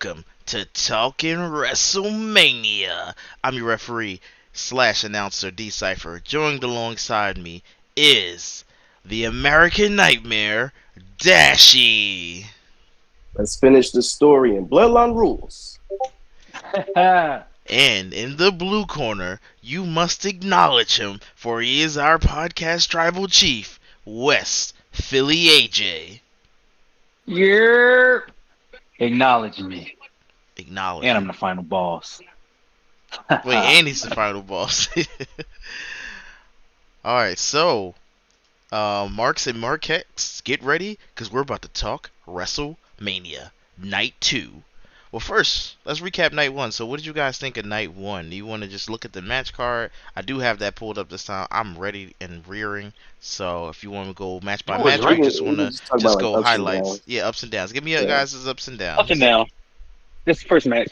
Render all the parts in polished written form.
welcome to Talking Wrestlemania. I'm your referee slash announcer D Cypher. Joined alongside me is the American Nightmare Dashy. Let's finish the story in Bloodline Rules. And in the blue corner, you must acknowledge him, for he is our podcast tribal chief, West Philly AJ. You're acknowledging me. Acknowledge. And I'm the final boss. Wait, and he's the final boss. Alright, so Marks and Marquettes, get ready, because we're about to talk WrestleMania Night 2. Well, first, let's recap Night 1. So what did you guys think of Night 1? Do you want to just look at the match card? I do have that pulled up this time. I'm ready and rearing. So if you want to go match by match, or you just want to just go highlights. Yeah, ups and downs. Give me your guys' ups and downs. Up and down. This is the first match.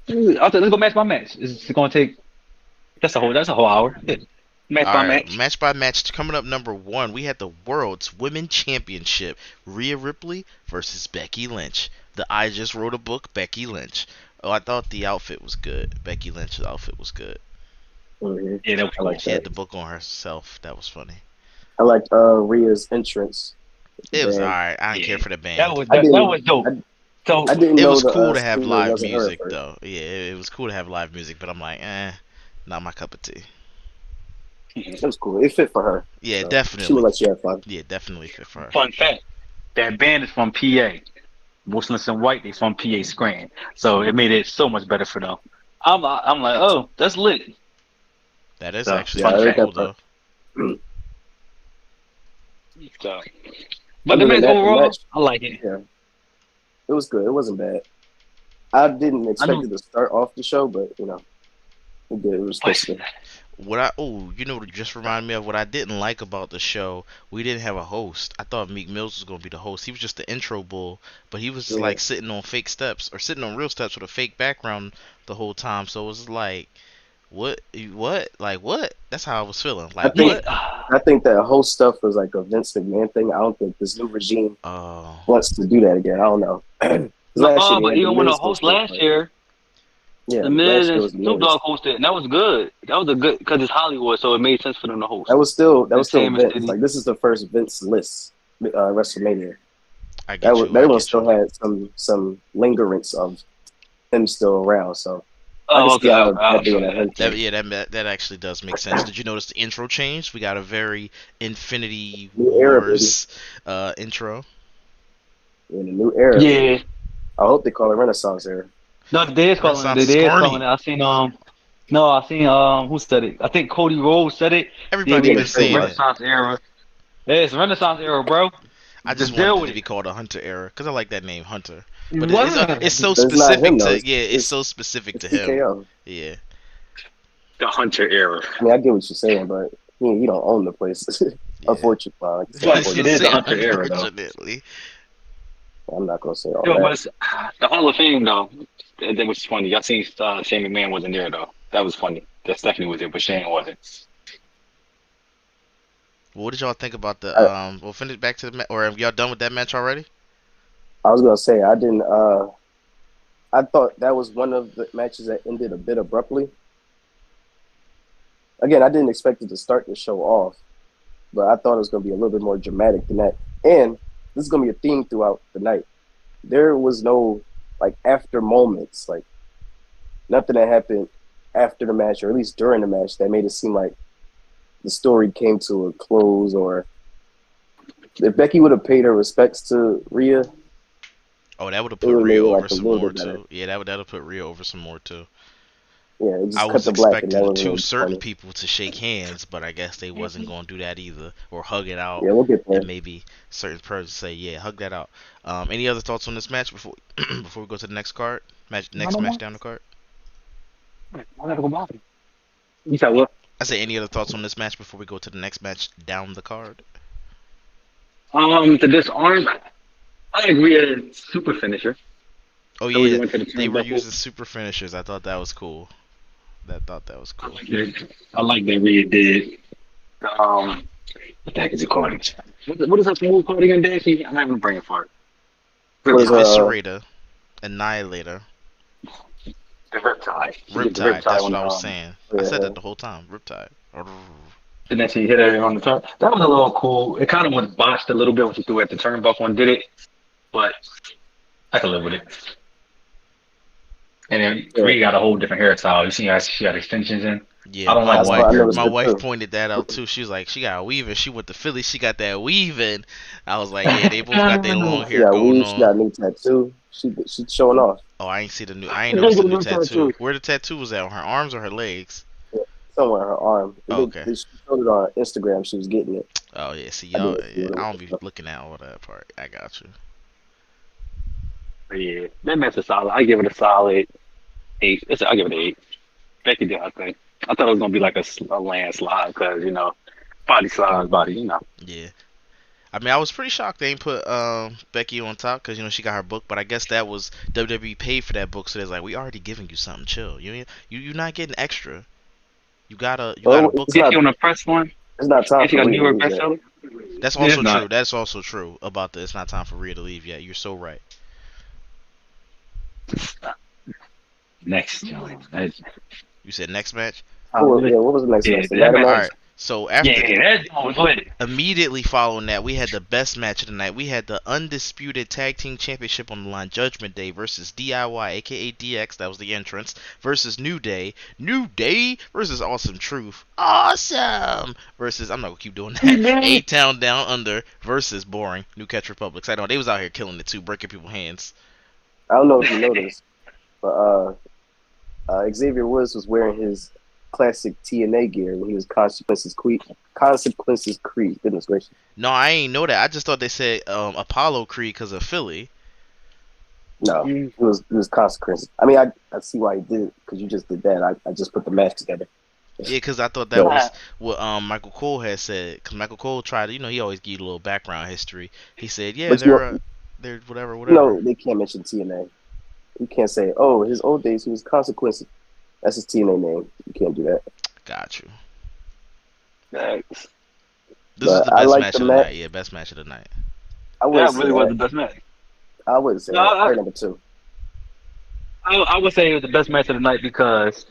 Let's go match by match. It's going to take... That's a whole hour. Match by match. Match by match. Coming up number 1, we had the World's Women Championship. Rhea Ripley versus Becky Lynch. I just wrote a book, Becky Lynch. Oh, I thought the outfit was good. Becky Lynch's outfit was good. Mm-hmm. Yeah, that was cool. She had the book on herself. That was funny. I liked Rhea's entrance. It was alright. I didn't care for the band. That was dope. It was cool to have live music, though. Yeah, it was cool to have live music, but I'm like, not my cup of tea. It was cool. It fit for her. Yeah, definitely. She would let you have fun. Yeah, definitely fit for her. Fun fact: that band is from PA. Muslims and White, they from PA Scranton, so it made it so much better for them. I'm like, oh, that's lit. That is So, actually cool, though. So, but the match overall, I like it. Yeah, it was good. It wasn't bad. I didn't expect it to start off the show, but it did. It was supposed to. Just reminded me of what I didn't like about the show. We didn't have a host. I thought Meek Mills was gonna be the host. He was just the intro bull, but he was just like sitting on fake steps or sitting on real steps with a fake background the whole time. So it was like, what? Like what? That's how I was feeling. Like I think that host stuff was like a Vince McMahon thing. I don't think this new regime wants to do that again. I don't know. But even when the host last year. Yeah, the Miz and Snoop Dogg hosted, and that was good. That was a good because it's Hollywood, so it made sense for them to host. That was still Vince. Like this is the first Vince list WrestleMania. That one still had some lingerance of him still around. So that actually does make sense. Did you notice the intro changed? We got a very Infinity Wars intro. In a new era. Yeah. I hope they call it Renaissance era. No, they is calling it. They is calling it. I seen who said it? I think Cody Rhodes said it. Everybody been saying Renaissance era. Yeah, it's Renaissance era, bro. I just wanted it to be called a Hunter era because I like that name, Hunter. But it's so specific it's so specific to him. Yeah. The Hunter era. I mean, I get what you're saying, but he don't own the place. Unfortunately. It is the Hunter era, though. I'm not gonna say all that. But the Hall of Fame, though, that was funny. Y'all seen Shane McMahon wasn't there, though. That was funny. That Stephanie was there, but Shane wasn't. What did y'all think about the we'll finish back to the match, or have y'all done with that match already? I was gonna say I didn't. I thought that was one of the matches that ended a bit abruptly. Again, I didn't expect it to start the show off, but I thought it was gonna be a little bit more dramatic than that. And this is gonna be a theme throughout the night. There was no after moments, nothing that happened after the match, or at least during the match, that made it seem like the story came to a close. Or if Becky would have paid her respects to Rhea, that would have put Rhea over some more too. Yeah, that would have put Rhea over some more too. Yeah, it just I cut was the black expecting two certain people to shake hands, but I guess they wasn't going to do that either, or hug it out. Yeah, we'll get there. And maybe certain persons say, "Yeah, hug that out." Any other thoughts on this match before we go to the next card? Next match down the card. I gotta go back. You said what? I say any other thoughts on this match before we go to the next match down the card? The disarm. I agree. A super finisher. Oh yeah, they were using super finishers. I thought that was cool. I like that Rhea did. What the heck is it called? What is that move called again, Daisy? I'm having a brain fart. Eviscerator. Annihilator. The Riptide. She did the Riptide. Riptide That's on what I was saying. I said Yeah. that the whole time. Riptide. and then she hit her on the turn. That was a little cool. It kind of was botched a little bit when she threw it at the turnbuckle and did it, but I can live with it. And then Yeah. Rhea got a whole different hairstyle. You see how she got extensions in. Yeah, I don't my like That's long what I hair. noticed my it wife too. pointed that out too. She was like, she got a weave in. She went to Philly. She got that weave in. I was like, yeah, they both got their long She hair got going weed. She on. got a new tattoo. She's showing off. Oh, I ain't see the new. I ain't noticed the new tattoo. Where the tattoo was at? On her arms or her legs? Yeah, somewhere in her arm. Oh, okay. She showed it on Instagram. She was getting it. Oh yeah. See I y'all. didn't see Yeah, what it I was. don't be looking at all that part. I got you. Yeah, that match is solid. I give it a solid 8. I give it an 8. Becky did her thing. I thought it was gonna be like a landslide because body size, body. Yeah. I mean, I was pretty shocked they ain't put Becky on top because she got her book, but I guess that was WWE paid for that book, so they're like, we already giving you something. Chill. You're not getting extra. You gotta Well, book it's Is her. she not. on the press one? It's not time Is she for got New Rhea to York lose yet. bestseller? That's Yeah, it's also not. true. That's also true about the. It's not time for Rhea to leave yet. You're so right. Next joint. You said next match. Yeah, what was the next Yeah, match? The that ladder match All match? was. right. So Yeah, after that joint was lit. immediately following that, we had the best match of the night. We had the undisputed tag team championship on the line. Judgment Day versus DIY, aka DX. That was the entrance. Versus New Day. New Day versus Awesome Truth. Awesome versus I'm not gonna keep doing that. A Town Down Under versus Boring New Catch Republic. I know they was out here killing it too, breaking people's hands. I don't know if you noticed, but Xavier Woods was wearing his classic TNA gear when he was Consequences Creed. Consequences Creed. Goodness gracious. No, I ain't know that. I just thought they said Apollo Creed because of Philly. No, it was Consequences. I mean, I see why he did it because you just did that. I just put the match together. Yeah, because I thought that But was what Michael Cole had said. Because Michael Cole tried to, he always give you a little background history. He said, yeah, but you they're whatever, you whatever. know they can't mention TNA. You can't say, oh, his old days he was Consequences. That's his TNA name. You can't do that. Got you. Thanks. This is But the I best like match the of the match. night. Yeah, best match of the night. I wouldn't That say really was that. the best match. I wouldn't say No, that. Probably number 2. I would say it was the best match of the night because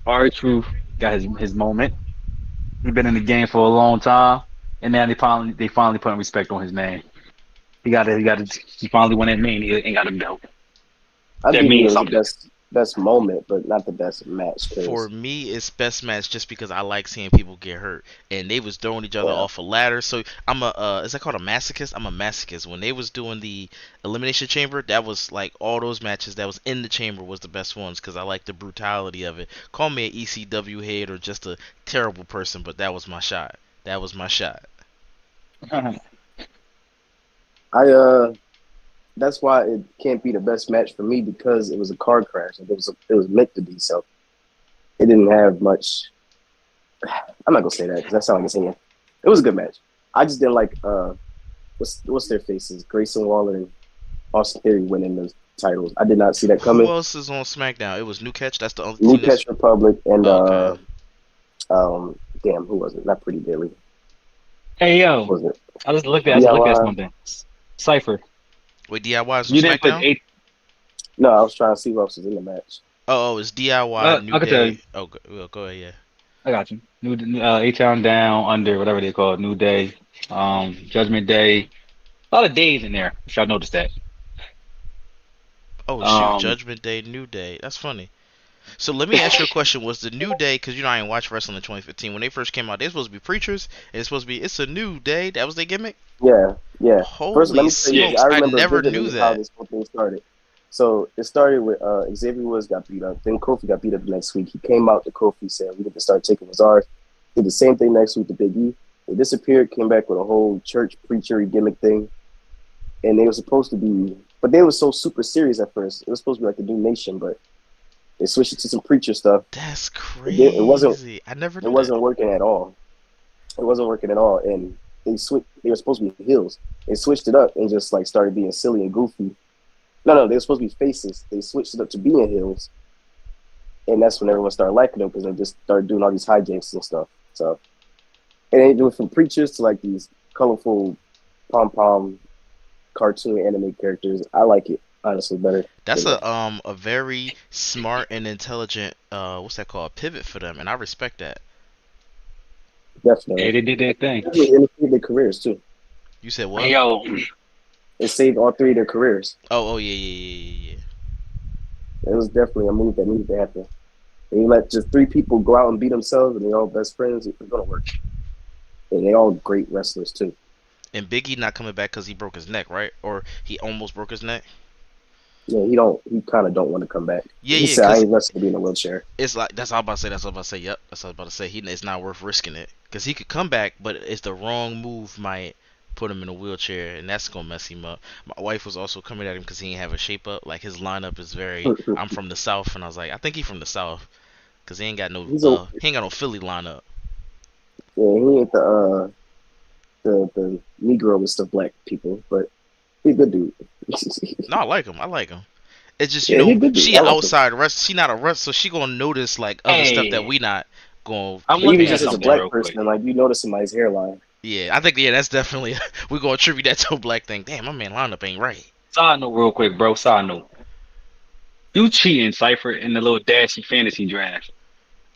R-Truth got his moment. He's been in the game for a long time, and now they finally putting respect on his name. He finally won that main. He ain't got a belt. I'll That give you means the something. best moment, but not the best match. For Cause me, it's best match just because I like seeing people get hurt, and they was throwing each other yeah, off a ladder. So I'm a is that called a masochist? I'm a masochist. When they was doing the elimination chamber, that was like all those matches that was in the chamber was the best ones because I like the brutality of it. Call me an ECW head or just a terrible person, but that was my shot. That was my shot. I that's why it can't be the best match for me because it was a car crash. It was meant to be, so it didn't have much. I'm not gonna say that because that sounds like a saying. It was a good match. I just didn't like what's their faces, Grayson Waller and Austin Theory winning the titles. I did not see that Who coming. else is on SmackDown? It was New Catch. That's the only New team that's. Catch Republic and Okay. damn, who was it? Not Pretty Deadly. Hey Who yo, was it? I just looked at DIY. something. Cipher, Wait, DIY is on you didn't put SmackDown? eight. No, I was trying to see who else was in the match. Oh, it's DIY, New I could tell Day. you. Oh, go ahead, yeah. I got you. New A-Town Down, Under, whatever they call it. New Day, Judgment Day. A lot of days in there. If y'all noticed that. Oh shoot, Um, Judgment Day, New Day. That's funny. So let me ask you a question. Was the New Day, because I ain't watched wrestling in 2015, when they first came out, they supposed to be preachers, and it's supposed to be, it's a new day? That was their gimmick? Yeah, yeah. First, let Holy me tell you, smokes, I I remember never knew vividly how that. this whole thing started. So it started with Xavier Woods got beat up. Then Kofi got beat up the next week. He came out to Kofi, said, we need to start taking Lazard. Did the same thing next week to Big E. They disappeared, came back with a whole church preachery gimmick thing. And they were supposed to be, but they were so super serious at first. It was supposed to be like the new nation, but they switched it to some preacher stuff. That's It wasn't crazy. I never it knew that. wasn't working at all. It wasn't working at all. And they were supposed to be heels. They switched it up and just like started being silly and goofy. No, they were supposed to be faces. They switched it up to being heels. And that's when everyone started liking them because they just started doing all these hijinks and stuff. So and they do it from preachers to like these colorful pom pom cartoon anime characters. I like it. honestly better That's than that. a very smart and intelligent what's that called, pivot for them, and I respect that. Hey, Definitely. they did their thing. Definitely indicated their careers too. You said Hey, what? yo, It saved all three of their careers. Oh yeah, yeah, yeah, yeah, It was definitely a move that needed to happen. And you let just three people go out and be themselves, and they're all best friends. It's gonna work. And they all great wrestlers too. yeah. And Biggie not coming back because he broke his neck, right? Or he almost broke his neck. Yeah, he don't. He kind of don't want to come back. Yeah, He yeah, said, "I because ain't wrestling to be in a wheelchair." it's like that's all I'm about to say. That's all I'm about to say. Yep, that's all I'm about to say. It's not worth risking it because he could come back, but it's the wrong move might put him in a wheelchair, and that's gonna mess him up. My wife was also coming at him because he ain't have a shape up. Like his lineup is very. I'm from the south, and I was like, I think he from the south because he ain't got no He's a he ain't got no Philly lineup. yeah. He ain't the Negro with the black people, but he's a good dude. No, I like him. I like him. It's just Yeah, he's a good dude. she I a like him. outside rest. She not a rest, so she gonna notice like other stuff that hey, we not gonna I'm be But even looking paying at just as a something attention to. black real quick. person, like you notice somebody's hairline. Yeah, I think that's definitely we gonna attribute that to a black thing. Damn, my man lineup ain't right. Side note, real quick, bro. Side note. You cheating, Cypher, in the little dashy fantasy draft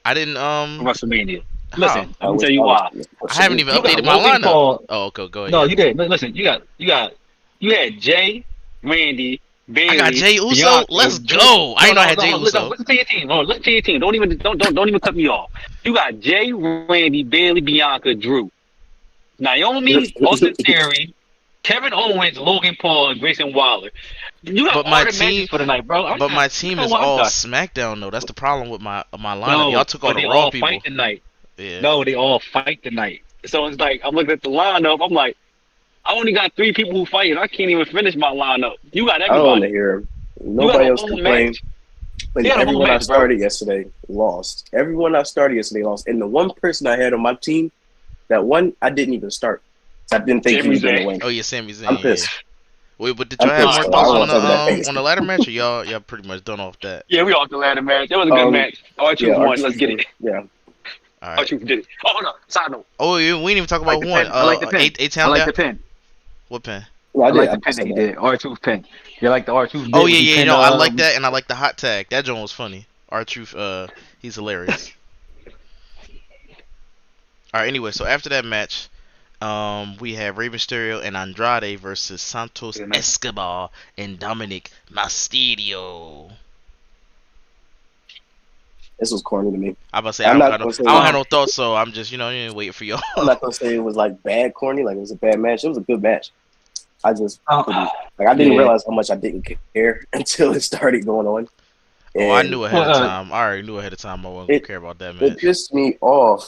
I didn't for WrestleMania. how Listen, I let me wish tell you I was why. I haven't even You got updated my Logan lineup. Paul. Oh, okay, go ahead. No, Yeah, you did. Listen, you had Jay, Randy, I got Bailey, Jay Uso. Bianca, Let's Drew. go. I No, didn't know I no, had no, Jay no. Uso. Listen to your team. No, listen to your team. Don't even cut me off. You got Jay, Randy, Bailey, Bianca, Drew, Naomi, Austin Theory, Kevin Owens, Logan Paul, and Grayson Waller. You got But all my the matches team, for the night, bro. I'm but not. my You team know is what? I'm all done. SmackDown though. That's the problem with my lineup. Y'all No, took all but the they Raw all fight people. tonight. Yeah. No, they all fight tonight. So it's like I'm looking at the lineup. I'm like, I only got three people who fight, and I can't even finish my lineup. You got I don't want to everybody. hear him. You got Nobody a else whole complained. match. But He had a whole everyone I match, bro. started yesterday lost. Everyone I started yesterday lost. And the one person I had on my team, that one I didn't even start. So I didn't think he Sami was going to Zayn. win. Oh yeah, Sami I'm Zayn. Yeah. pissed. Wait, but did I'm y'all have All pissed more right, though. I well, thoughts don't on want the to talk about that on the ladder match, or y'all pretty much done off that? yeah, we off the ladder match. That was a good Um, match. Our yeah, truth our won. Let's truth get one. it. Yeah. All Our right. truth did it. Oh no, side note. Oh, yeah, we didn't even talk I like about the one. pen. I like the pen. A I town like guy. the pen. What pen? Yeah, I like the I pen that said he that. did. R-Truth pen. You like the R-Truth Oh bit yeah, when he yeah. pinned No, I like that, and I like the hot tag. That joint was funny. Our truth. He's hilarious. All right. Anyway, so after that match, we have Rey Mysterio and Andrade versus Santos Escobar and Dominic Mysterio. This was corny to me. I about to say I'm not gonna say I don't have no thoughts, so I'm just waiting for y'all. I'm not gonna say it was like bad corny, like it was a bad match. It was a good match. I just couldn't, like I didn't yeah. realize how much I didn't care until it started going on. Oh, I And knew ahead Well, of time. I already knew ahead of time I wasn't gonna it care about that it match. pissed me off.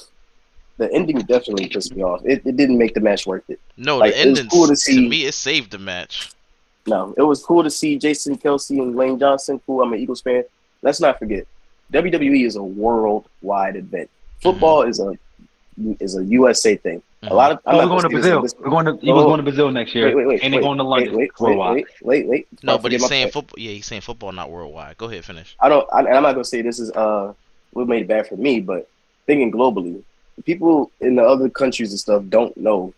The ending definitely pissed me off. It didn't make the match worth it. No, Like the it was cool endings to to see. me it saved the match. No, it was cool to see Jason Kelsey and Lane Johnson. Cool, I'm an Eagles fan. Let's not forget, WWE is a worldwide event. Mhm. Football is a USA thing. A Mhm. lot of I'm oh, we're not gonna going to say this. Brazil. We're going to Eagles Oh, going to Brazil next wait, year, wait, wait, and they're wait, going to wait, London wait, wait, worldwide. wait. Before No, I but forget he's my saying point. football. Yeah, he's saying football, not worldwide. Go ahead, finish. And I'm not gonna say this is what made it bad for me, but thinking globally, people in the other countries and stuff don't know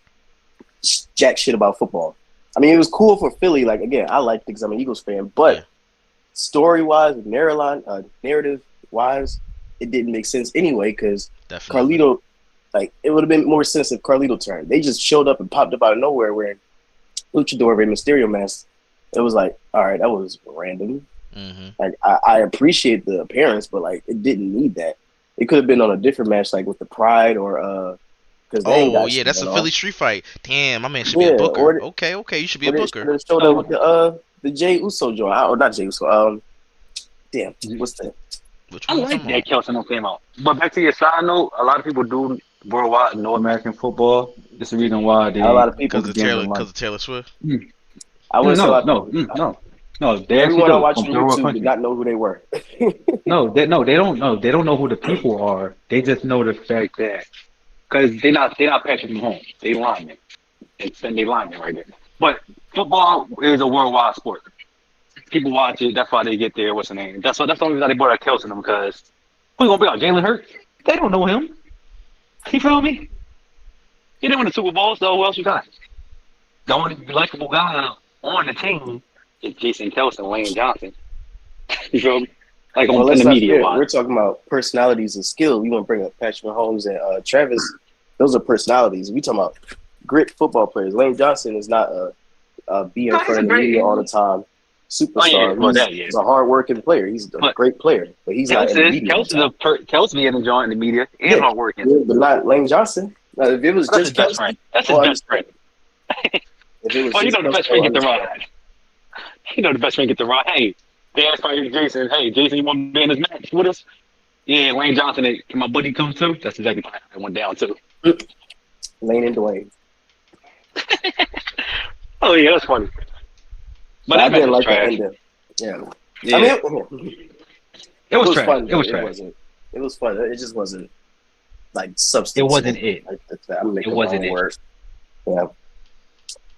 jack shit about football. I mean, it was cool for Philly. Like again, I liked it because I'm an Eagles fan, Yeah, but story wise, narrative wise, it didn't make sense anyway because definitely. Carlito, like it would have been more sense if Carlito turned. They just showed up and popped up out of nowhere wearing luchador Rey Mysterio mask. It was like, all right, that was random. Mhm. Like I appreciate the appearance, but like it didn't need that. It could have been on a different match, like with the Pride or because they ain't Oh got yeah, shit that's a going Philly on. street fight. Damn, my man should be a Yeah, booker. Okay, okay, you should be a or they booker. should have showed up with the Jay Uso joint, or not Jay Uso. Damn, what's that? Which I one you like talking that about? Kelson came out. But back to your side note, a lot of people do worldwide know American football. That's the reason why A lot they of people. begin to Cause like. of Taylor Swift. Mm. I wouldn't say a lot of people. No. They actually Everyone I do watched from on third world YouTube did countries. not know who they were. No, they don't know. They don't know who the people are. They just know the fact that because they're not Patrick Mahomes. They linemen. They linemen right there. But football is a worldwide sport. People watch it. That's why they get there. What's the name? That's the only reason they brought out Kelson them because who's gonna be out? Jalen Hurts? They don't know him. You feel me? He didn't win the Super Bowl, so who else you got? The only likable guy on the team it's Jason Kelce and Lane Johnson. You feel me? Like Well, in let's the not media forget, wise. we're talking about personalities and skill. You want to bring up Patrick Mahomes and Travis. Those are personalities. We talking about great football players. Lane Johnson is not be in No, he's front a of the media great. all the time. Oh yeah, Superstar. well that yeah. He's a hardworking player. He's a But great player, but he's not in the media all the time. Kelsey be enjoying the media and Yeah, hard working. yeah, but not Lane Johnson. Now, if it was That's his just best friend. Kelsey, That's his I best understand. friend. If it was Well, you just know the Kelsey, best I friend get the understand. ride. You know the best friend get the ride. Hey, they asked for Jason. Hey, Jason, you want to be in this match with us? Yeah, Lane Johnson. Can my buddy come too? That's exactly how I went down too. Lane and Dwayne. Oh yeah, that's funny. But But I that match didn't was like that trash. ending. Yeah, I Yeah, mean, it it was was trash. fun, It but was it trash. wasn't. It was fun. It just wasn't like It wasn't substantive. it. Like I'm It making my wasn't own it. words. Yeah,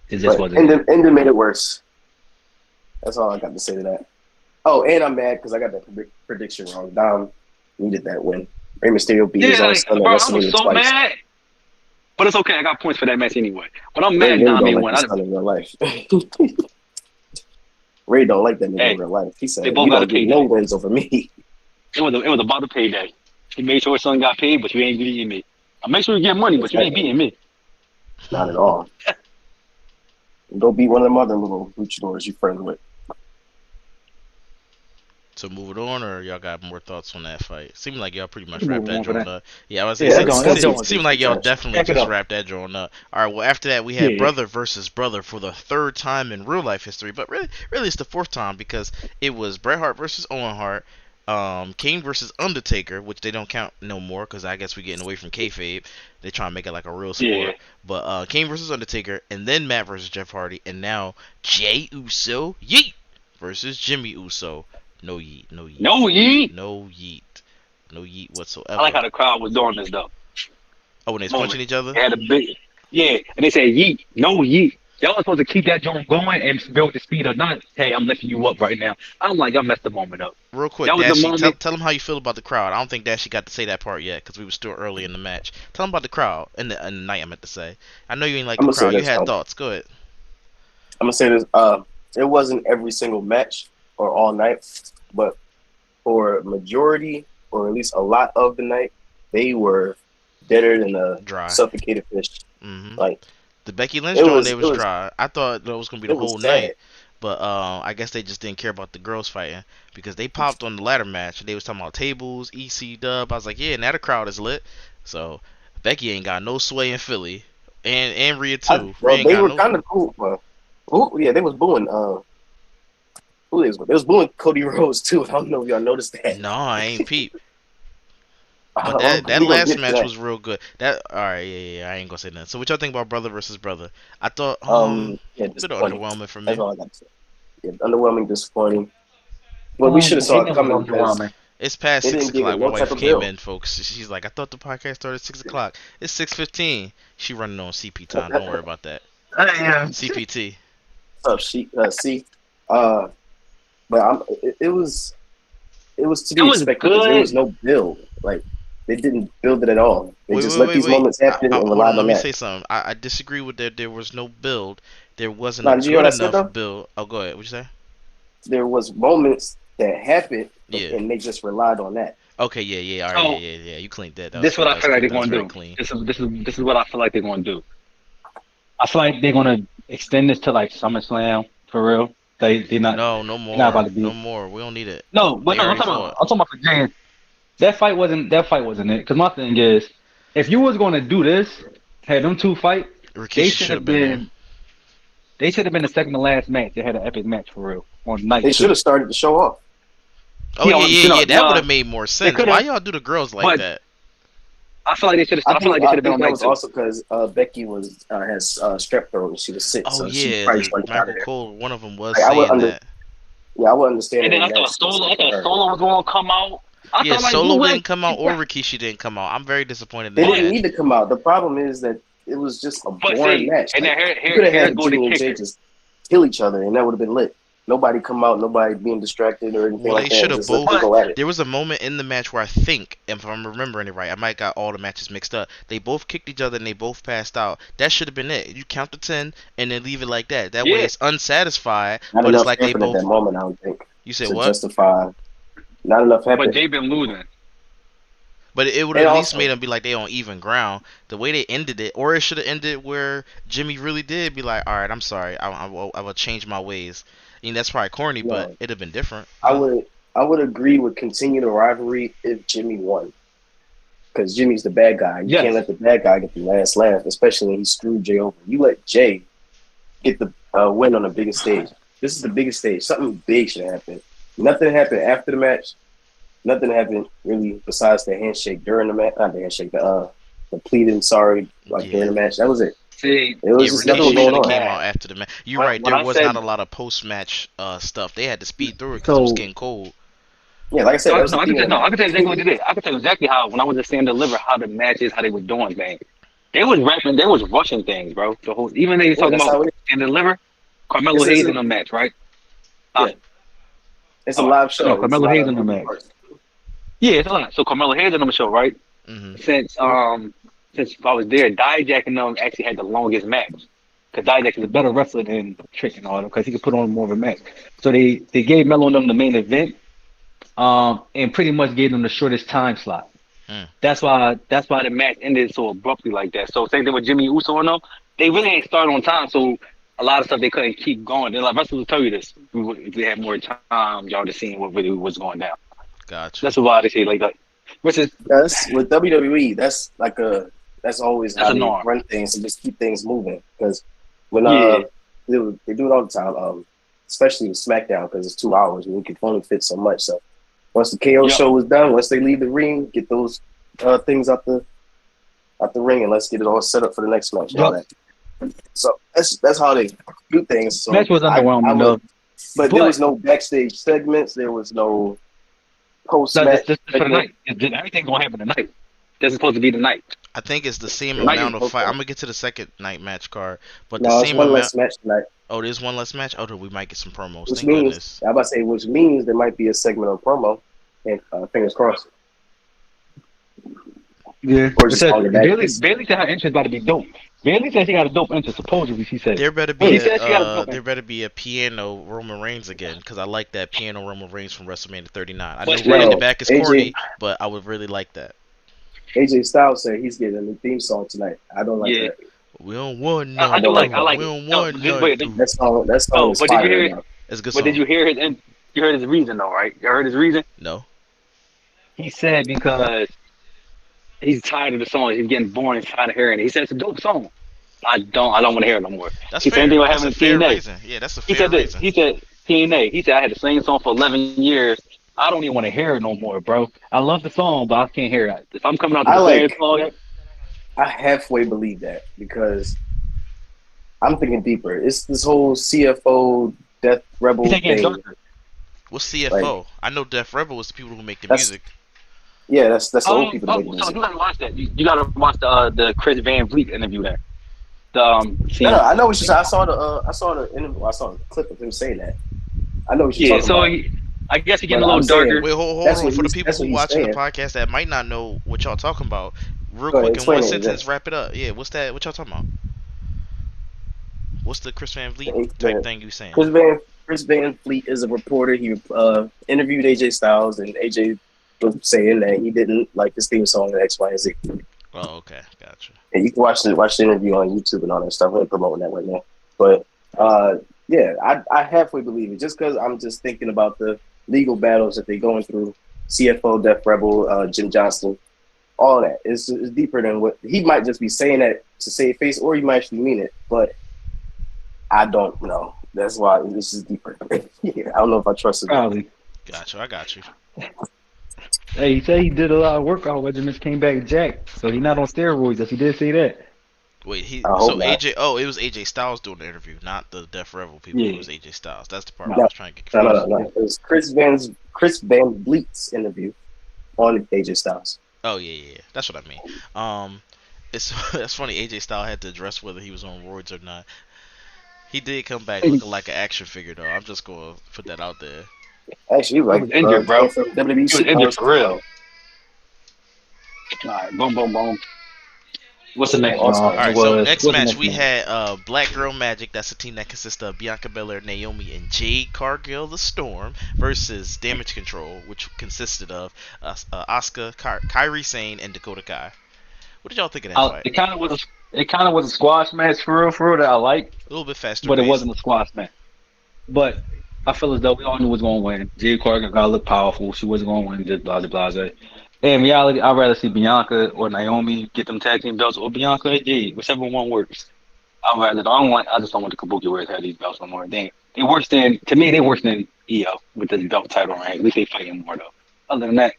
It just but wasn't it. ending made it worse. That's all I got to say to that. Oh, and I'm mad because I got that prediction wrong. Dom needed that win. Rey Mysterio beat his Yeah, own like, son at bro, I was WrestleMania so twice. mad. But it's okay. I got points for that match anyway. But I'm Ray mad really Dom don't ain't like win. his son in real life. Ray don't like that nigga in Hey, real life. He they said, "You both got a don't get no payday. wins over me." It was about the payday. He made sure his son got paid, but you ain't beating me. I make sure you get money, but you ain't beating me. Not at all. Go beat one of them other little luchadors you friends with. So move it on, or y'all got more thoughts on that fight? Seemed like y'all pretty much We wrapped moving that on for joint that. up. Yeah, I was gonna Yeah, say, that's Scott done. Stevenson seemed was like y'all trash. definitely Back it just up. wrapped that joint up. All right, well after that we had Yeah. brother versus brother for the third time in real life history, but really it's the fourth time because it was Bret Hart versus Owen Hart, Kane versus Undertaker, which they don't count no more because I guess we're getting away from kayfabe. They try to make it like a real Yeah. sport, but Kane versus Undertaker, and then Matt versus Jeff Hardy, and now Jay Uso, yeet, versus Jimmy Uso. No yeet, no yeet. No yeet. No yeet. No yeet I like whatsoever. how the crowd was doing this though. Oh, when they was punching Moment. each other? They had a big yeah, and they said yeet, no yeet. Y'all are supposed to keep that joint going and build the speed or not. Hey, I'm lifting you up right now. I'm like, y'all messed the moment up. Real quick, That was the Dashy, moment. tell them how you feel about the crowd. I don't think Dashy got to say that part yet because we were still early in the match. Tell them about the crowd in the night, I meant to say. I know you ain't like I'm the gonna say crowd. You this. had I'm thoughts. Go ahead. gonna say this. It wasn't every single match or all night, but for majority or at least a lot of the night, they were deader than a Dry. suffocated fish. hmm Like The Becky Lynch it joint, was, they it was was, dry. I thought that was going to be it the was whole sad. night. But I guess they just didn't care about the girls fighting because they popped on the ladder match. They was talking about tables, EC dub. I was like, yeah, now the crowd is lit. So Becky ain't got no sway in Philly, and Rhea too. Rhea Well, ain't they got were no. kind of cool. Yeah, they was booing. Who they was? They was booing Cody Rhodes too. I don't know if y'all noticed that. No, I ain't peep. But that We gonna last get to match that. was real good. That all right, yeah. I ain't gonna say nothing. So what y'all think about brother versus brother? I thought Yeah, a bit disappointing. underwhelming for That's me. all I got to say. Yeah, underwhelming, disappointing. But we should have saw Ain't it never coming gonna go on, because man. It's past they six didn't give it o'clock. My no type wife of came bill. in, folks. She's like, I thought the podcast started at 6 o'clock. It's 6:15. She running on CP time. Don't worry about that. Yeah. CPT. What's up, see, uh, but it was to It be was expected because there was good, no build. Like they didn't build it at all. They Wait, just wait, let wait, these wait. moments happen and Hold relied on. Let on me that. say something. I disagree with that. There was no build. There wasn't a Now, did you hear good what I said enough though? build. Oh, go ahead. What you say? There was moments that happened Yeah. and they just relied on that. Okay. Yeah. All right. so Yeah. You cleaned that. That was this is what good. I That was feel like good. they're That was gonna very do. clean. This is what I feel like they're gonna do. I feel like they're gonna extend this to like SummerSlam for real. They're not No, no they're not about more. to No be more. We don't need it. no, but They no. already fought. I'm talking about for Jay. That fight wasn't it. Because my thing is, if you was gonna do this, had them two fight, they Rikishi should should have have been there. been they should have been the second to last match. They had an epic match for real on night They should two. have started the show off. Oh yeah. That would Nah, have made more they sense. could Why have, y'all do the girls like but that? I feel like they should have. I I feel think like they I should have been think on that night was two. also because Becky has strep throat and she was sick, Oh so she yeah, probably just wanted to get out of Michael there. Cole. One of them was Like, saying that. I would understand And it then in that sense I for thought her. Solo was gonna come out. I Yeah, thought like Blue Solo Way. didn't come out or Rikishi didn't come out. I'm very disappointed in They that didn't match. need to come out. The problem is that it was just a But boring see, match. and Like then you could have here had go the Jimmy and Jay kicker. just kill each other, and that would have been lit. nobody come out, nobody being distracted or anything Well, like they that. should have Just let them both. go at it. There was a moment in the match where I think, if I'm remembering it right, I might got all the matches mixed up. They both kicked each other and they both passed out. That should have been it. You count to 10 and then leave it like that. That way Yeah, it's unsatisfied, Not but it's enough like they happened at that both. moment, I don't think, You said to what? justify. Not enough but happened. they've been losing. But it would And at least also, made them be like they on even ground. The way they ended it, or it should have ended where Jimmy really did be like, all right, I'm sorry, I will change my ways. I mean, that's probably corny, but no, it'd have been different. I No, would I would agree with continue the rivalry if Jimmy won. Because Jimmy's the bad guy. You can't Yes. let the bad guy get the last laugh, especially when he screwed Jay over. You let Jay get the win on the biggest stage. This is the biggest stage. Something big should happen. Nothing happened after the match. Nothing happened really besides the handshake during the match. Not the handshake, the pleading sorry like during yeah. the match. That was it. See, It was Yeah, just Renee nothing so should going have on. came bad. out after the match. You're right. When There I was not said a lot of post match stuff. They had to speed through it because it was so, getting cold. Yeah, like I said, that was the I can thing. tell. No, I can tell you exactly what it is. I can tell you exactly how when I was at Stand Deliver, how the matches, how they were doing things. They was rapping, they was rushing things, bro. The whole, even they was Yeah, talking that's about how it is. Stand Deliver, Carmelo It's, it's Hayes a, in the match, right? Uh, yeah, it's a all right. live No, show. It's a Carmelo lot Hayes of in the moving match. parts. Yeah, it's a lot. So Carmelo Hayes in the show, right? Hmm. Since I was there, Dijak and them actually had the longest match. Because Dijak is a better wrestler than Trick and all them, because he could put on more of a match. So they gave Melo and them the main event, and pretty much gave them the shortest time slot. Mm. That's why the match ended so abruptly like that. So same thing with Jimmy Uso and them. They really ain't started on time, so a lot of stuff they couldn't keep going. They're like wrestlers will tell you this. If we had more time, y'all just seeing what really was going down. Gotcha. That's why they say like that. Which is That's with WWE. That's always that's how a they norm. run things and just keep things moving. Because when Yeah. they do it all the time, especially with SmackDown because it's 2 hours and we can only fit so much. So once the KO Yep. show is done, once they leave the ring, get those things out the ring and let's get it all set up for the next match and all Yep. that. So that's how they do things. Match So was I underwhelming would, though. but there was But no backstage segments. There was no post no, match this is for the segment. night. Everything's gonna happen tonight. This is supposed to be the night. I think it's the same Tonight amount is of fight. I'm Okay. gonna get to the second night match card, but the No, it's same one amount. less match tonight. Oh, there's one less match. Oh, then we might get some promos. Which Thank means goodness. I'm about to say, which means there might be a segment on promo, and fingers crossed, Yeah. or It just says longer matches. Bailey said her entrance about to be dope. Bailey said she got a dope entrance. Supposedly she said. There better be She a said she got a dope there entrance. better be a piano Roman Reigns again because I like that piano Roman Reigns from WrestleMania 39. I know But Right in the Yo, back is AJ corny, but I would really like that. AJ Styles said he's getting a new theme song tonight. I don't like Yeah. that. We don't want I I none do don't like like. I through. that. like We it. don't No, want but none wait. through. That song Oh, is but did you fire hear right it? now. It's a good But did song. you hear his? You heard his reason though, right? You heard his reason. No. He said because he's tired of the song. He's getting bored. He's tired of hearing it. He said it's a dope song. I don't want to hear it no more. That's He said same thing fair. with That's having a a fair TNA. reason. Yeah, that's a He fair said this. reason. He said TNA. He said I had the same song for 11 years. I don't even want to hear it no more, bro. I love the song, but I can't hear it. If I'm coming out to I the same like. song, I halfway believe that because I'm thinking deeper. It's this whole CFO Death he's Rebel taking it thing. darker. What's Like CFO? I know Def Rebel was the people who make the that's music. yeah, that's the old people that make So music. you gotta watch that. You gotta watch the Chris Van Vliet interview there. The No, scene. I know what you said. I saw the interview. I saw the clip of him saying that. I know what you're Yeah. talking So about. I guess he getting But a I'm little saying darker. Wait, hold that's on. what For the people that's who what he's watching the saying. podcast that might not know what y'all talking about, real Go ahead, quick in one explain it. sentence, wrap it up. Yeah, what's that? What y'all talking about? What's the Chris Van Vliet type The, thing you saying? Chris Van Fleet is a reporter. He interviewed AJ Styles, and AJ was saying that he didn't like his theme song and X, Y, and Z. Oh, okay, gotcha. And you can watch the interview on YouTube and all that stuff. We're promoting that right now. But yeah, I halfway believe it just because I'm just thinking about the legal battles that they're going through. CFO, Def Rebel, Jim Johnston, all that. It's deeper than what he might just be saying that to save face, or he might actually mean it. But I don't know. That's why this is deeper. Yeah, I don't know if I trust it. Probably. Gotcha. I got you. Hey, he said he did a lot of workout regimens, came back jacked, so he's not on steroids. If he did say that. Wait, I hope so not. AJ. Oh, it was AJ Styles doing the interview, not the Def Rebel people. Yeah. It was AJ Styles. That's the part I No, was trying to get No, confused. no. It was Chris Van Vliet's interview on AJ Styles. Oh yeah. That's what I mean. It's funny. AJ Styles had to address whether he was on roids or not. He did come back looking like an action figure, though. I'm just gonna put that out there. Actually, He like was injured, going bro. from WWE He was injured Superstars for real. All right, boom, boom, boom. What's the to next All one? All Stars. It right, so was next what's the match next we one? had Black Girl Magic. That's a team that consists of Bianca Belair, Naomi, and Jade Cargill, the Storm, versus Damage Control, which consisted of Asuka, Kairi Sane, and Dakota Kai. What did y'all think of that fight? It kind of was a squash match for real that I liked, A little bit faster but it paced. wasn't a squash match. But I feel as though we all knew who was going to win. Jade Cargill got to look powerful. She wasn't going to win. Just blah blah blah. In reality, I'd rather see Bianca or Naomi get them tag team belts, or Bianca or Jade, whichever one works. I'd rather. I just don't want the Kabuki Warriors to have these belts no more. They worse than to me. They worse than EO with this belt title right. At least they fighting more though. Other than that,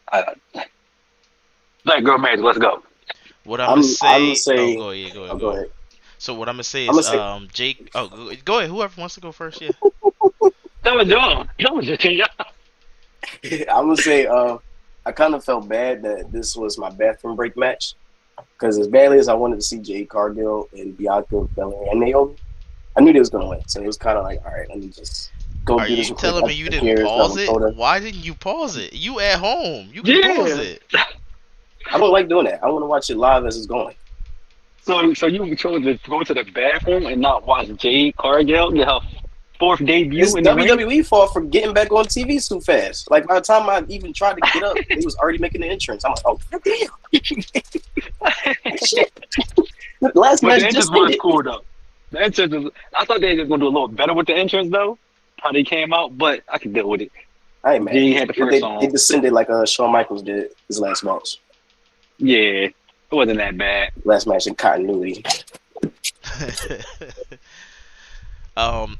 Black Girl match. Let's go. What I'm gonna I'm gonna say? Oh, say. go ahead, go Oh, ahead, go go ahead. ahead. So what I'm gonna say I'm gonna is, say. Jake. Oh, go ahead. Whoever wants to go first, yeah. That was John. That was just y'all. I'm gonna say. I kind of felt bad that this was my bathroom break match because as badly as I wanted to see Jade Cargill and Bianca Belair and Naomi, I knew they was gonna win. So it was kind of like, all right, let me just go Are do this you real quick. telling me you I didn't care. It's not pause it? Lakota. Why didn't you pause it? You at home. You can pause Yeah. it. I don't like doing that. I want to watch it live as it's going. So you chose to go to the bathroom and not watch Jade Cargill get her fourth debut It's in the ring? WWE fault for getting back on TV so fast. Like by the time I even tried to get up, they was already making the entrance. I'm like, oh damn, shit. The last But the match entrance just was ended. cool though. The entrance was, I thought they were gonna do a little better with the entrance though, how they came out, but I could deal with it. I ain't mad. Jade had the first They song. descended like Shawn Michaels did his last match. Yeah, it wasn't that bad. Last match in continuity. um,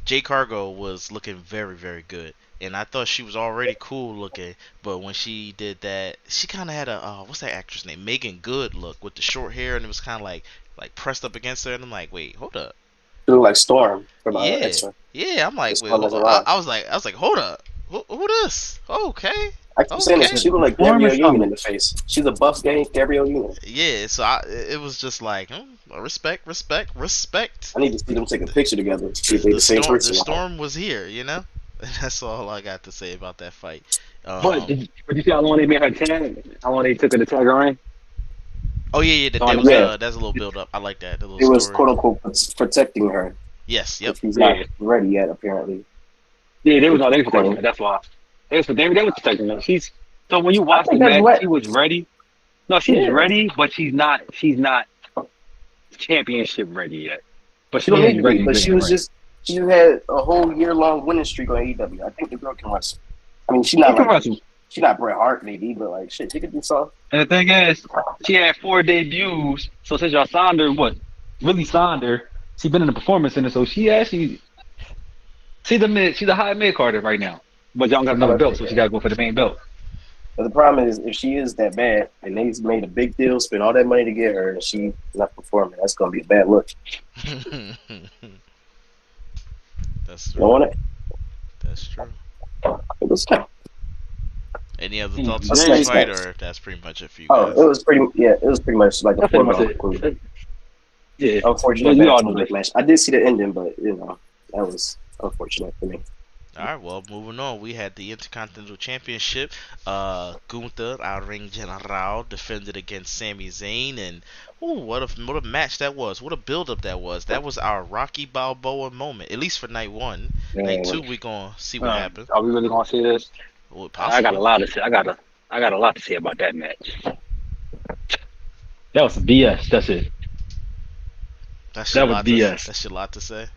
Jay Cargo was looking very, very good, and I thought she was already cool looking. But when she did that, she kind of had a what's that actress name? Megan Good look with the short hair, and it was kind of like pressed up against her. And I'm like, wait, hold up. She looked like Storm from Yeah, X-Men. yeah. I'm like, It's wait, Storm hold as a on. line. I was like, hold up. Who this? Okay, I keep saying this. okay. She looked like Storm Gabrielle is Union coming. in the face. She's a buff gay Gabrielle Union. Yeah, so it was just like respect, respect, respect. I need to see them take a The, picture together. See if they the same the person. storm was here, you know. That's all I got to say about that fight. But you see how long they made her tag? How long they took her to tag her in? Oh yeah, So there in the was Yeah, match. that's a little build up. I like that, the little it was story. quote unquote protecting her Yes, yep. because she's not Yeah, ready yet. Apparently, yeah, they was which no, is they was protecting corny. her. That's why. They was protecting her. She's so when you I watch the think that's match, what. she was ready. No, she's Yeah, ready, but she's not championship ready yet. But she don't need she's to be. ready to But get in the ring. she had a whole year long winning streak on AEW. I think the girl can wrestle. I mean, She can wrestle. she's not Bret Hart maybe, but like shit, she could do something. And the thing is, she had 4 debuts. So since y'all signed her, really signed her, she been in the performance center. So she actually, she's a high mid carder right now. But y'all got I another don't belt, think so she that. got to go for the main belt. But the problem is, if she is that bad, and they made a big deal, spent all that money to get her, and she's not performing, that's gonna be a bad look. That's You don't true. want it. That's true. It was tough. Any other thoughts on What's this next fight, match? or that's pretty much it for you Oh, guys? it was pretty much like a That's pretty much foregone conclusion. it. Yeah, Unfortunate we all back know break this. match. I did see the ending, but that was unfortunate for me. All right, well, moving on. We had the Intercontinental Championship. Gunther, our ring general, defended against Sami Zayn, and what a match that was! What a build up that was! That was our Rocky Balboa moment, at least for night one. Night Man, two, we gonna see what happens. Are we really gonna see this? Well, I got a possibly. lot to say. I got a lot to say about that match. That was some BS. That's it. That's your That was lot to. BS. That's your lot to say.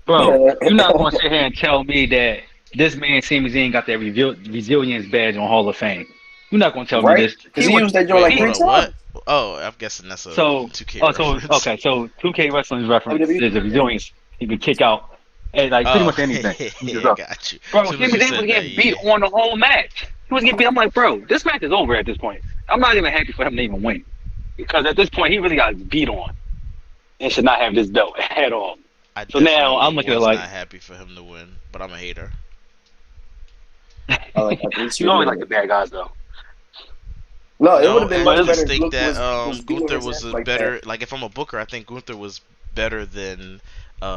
Bro, you're not gonna sit here and tell me that this man Sami Zayn got that resilience badge on Hall of Fame. You're not gonna tell me right? this. Because he used that joint Wait, like hold three on. What? times. Oh, I'm guessing that's a So, 2K oh, so reference. okay, so 2K Wrestling's reference WWE. is a resilience. He can kick out and like pretty Oh, much anything. I got you. Bro, As soon as Sami you Zayn was said that, getting beat yeah. on the whole match. He was getting beat. I'm like, bro, this match is over at this point. I'm not even happy for him to even win because at this point he really got beat on and should not have this belt at all. I So now I'm definitely looking at was not like, happy for him to win, but I'm a hater. At least you you always admit like the it. bad guys though. No, it would No, have been I much But just better if think Gunther that was beating Gunther his was ass a like that. better. Like if I'm a booker, I think Gunther was better than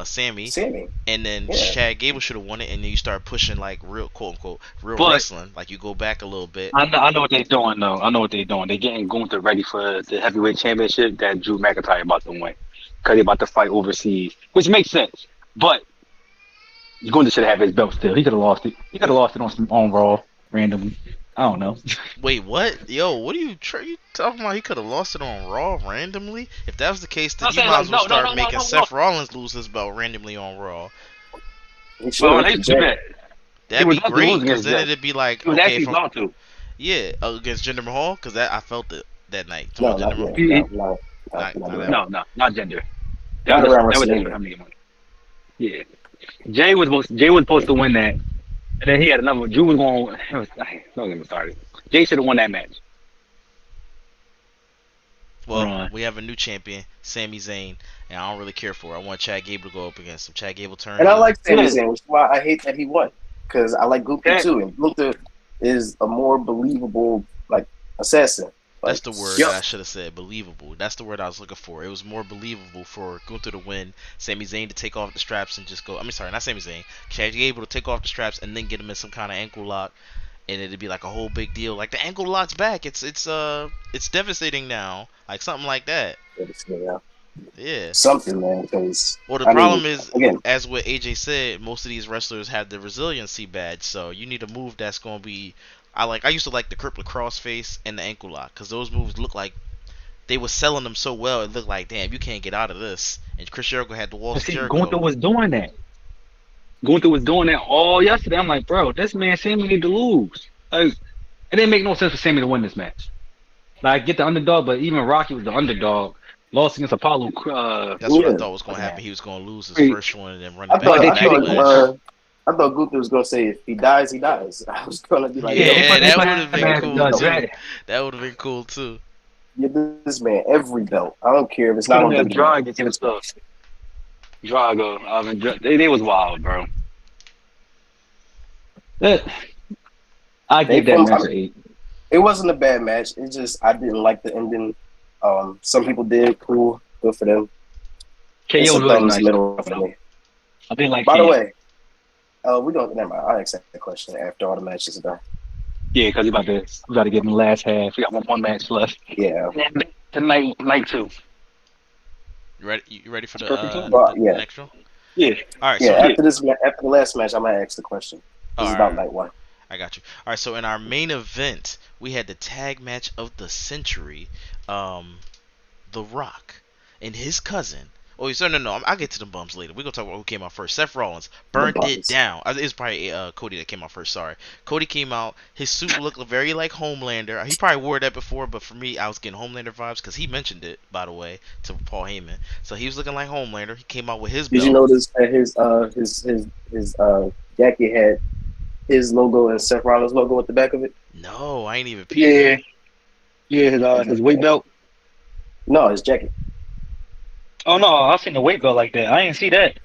Sammy, Sammy. and then Yeah. Chad Gable should have won it, and then you start pushing like real quote unquote real But wrestling, like you go back a little bit. I know what they're doing though. I know what they're doing. They're getting Gunther ready for the heavyweight championship that Drew McIntyre about to win because they about to fight overseas, which makes sense. But Gunther should have his belt still. He could have lost it. He could have lost it on Raw randomly. I don't know. Wait, what? Yo, what are you talking about? He could have lost it on Raw randomly. If that was the case, then I'm you saying might like as well start making no. Seth Rollins lose his belt randomly on Raw. He should Well, have they to used to do Jack. that. He That'd was be about to great, lose because against then Jay. it'd be like, He was okay, actually from about to. yeah, against Jinder Mahal, because that I felt it that night. Talking No, about Jinder not Mahal, yet. He, No, he, no, not not that yet. one. no, not gender. Not around That was just for WrestleMania. him to get money. Yeah, Jay was supposed to win that, and then he had another. Drew was going. Don't get me started. Jay should have won that match. Well, Run. we have a new champion, Sami Zayn, and I don't really care for it. I want Chad Gable to go up against him. Chad Gable turn And I heel. like Sami Yeah. Zayn, which is why I hate that he won. Because I like Gunther That- too, and Gunther is a more believable like assassin. That's Like, the word Yup. that I should have said. Believable. That's the word I was looking for. It was more believable for Gunther to win, Sami Zayn to take off the straps and just go. I mean, sorry, not Sami Zayn. Chad Gable to take off the straps and then get him in some kind of ankle lock, and it'd be like a whole big deal. Like the ankle lock's back. It's devastating now. Like something like that. Yeah. something, man. Because Well, the I mean, problem is, again, as what AJ said, most of these wrestlers have the resiliency badge, so you need a move that's gonna be. I used to like the crippler crossface and the ankle lock, because those moves look like they were selling them so well. It looked like, damn, you can't get out of this. And Chris Jericho had the walls But of see, Jericho. Gunther was doing that. Gunther was doing that all yesterday. I'm like, bro, this man Sammy need to lose. Like, it didn't make no sense for Sammy to win this match. Like, get the underdog, but even Rocky was the underdog. Lost against Apollo. That's what I yeah. thought was gonna happen. He was gonna lose his Wait. first one and then run I it thought, back they to treated- Backlash. I thought Gunther was gonna say if he dies, he dies. I was gonna be like, Yeah, yo, that put would've been that cool, man, too. Drag- That would have been cool too. give this man every belt. I don't care if it's not Put on that WWE. Drago and stuff. Drago. They was wild, bro. I They gave that from- match an 8. It wasn't a bad match. It's just I didn't like the ending. Some people did. Cool, good for them. KO It's was a really thumbs nice. middle for me. I didn't like By the KO. way, we don't. Never mind. I'll accept the question after all the matches are done. Yeah, because we about to get in the last half. We got one more match left. Yeah. Tonight, night 2. You ready for the, Perfect. Well, yeah. next one? Yeah. All right, Yeah. so After the last match, I'm gonna ask the question. This is All about right. night one. I got you. All right, so in our main event, we had the tag match of the century, The Rock and his cousin. Oh, so no. I'll get to the bumps later. We're gonna talk about who came out first. Seth Rollins burned it bumps. down. It was probably Cody that came out first. Sorry, Cody came out. His suit looked very like Homelander. He probably wore that before, but for me, I was getting Homelander vibes because he mentioned it, by the way, to Paul Heyman. So he was looking like Homelander. He came out with his Did belt. you notice that his jacket had his logo and Seth Rollins' logo at the back of it? No, I ain't even. Yeah. Yeah, his weight belt. No, his jacket. Oh, no, I seen the weight belt like that. I didn't see that.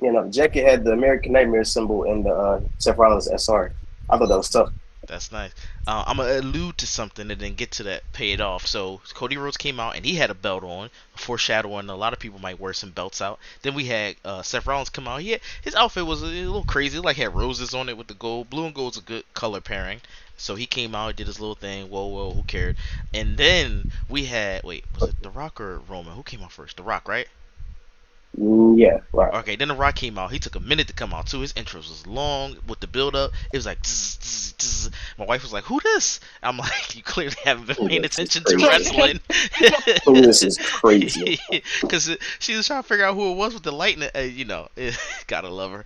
You know, the jacket had the American Nightmare symbol and the Seth Rollins SR. I thought that was tough. That's nice. I'm gonna allude to something and then get to that, pay it off. So Cody Rhodes came out and he had a belt on, foreshadowing a lot of people might wear some belts out. Then we had Seth Rollins come out. His outfit was a little crazy, like had roses on it with the gold. Blue and gold's a good color pairing. So he came out, did his little thing. Whoa, who cared? And then we had, was it The Rock or Roman? Who came out first? The Rock, right? Yeah, right. Okay, then The Rock came out. He took a minute to come out too. His intros was long with the build up. It was like zzz, zzz, zzz. My wife was like, "Who this?" I'm like, "You clearly haven't been paying this is attention to crazy. wrestling." Oh, this is crazy. Because she was trying to figure out who it was with the lightning. Gotta love her.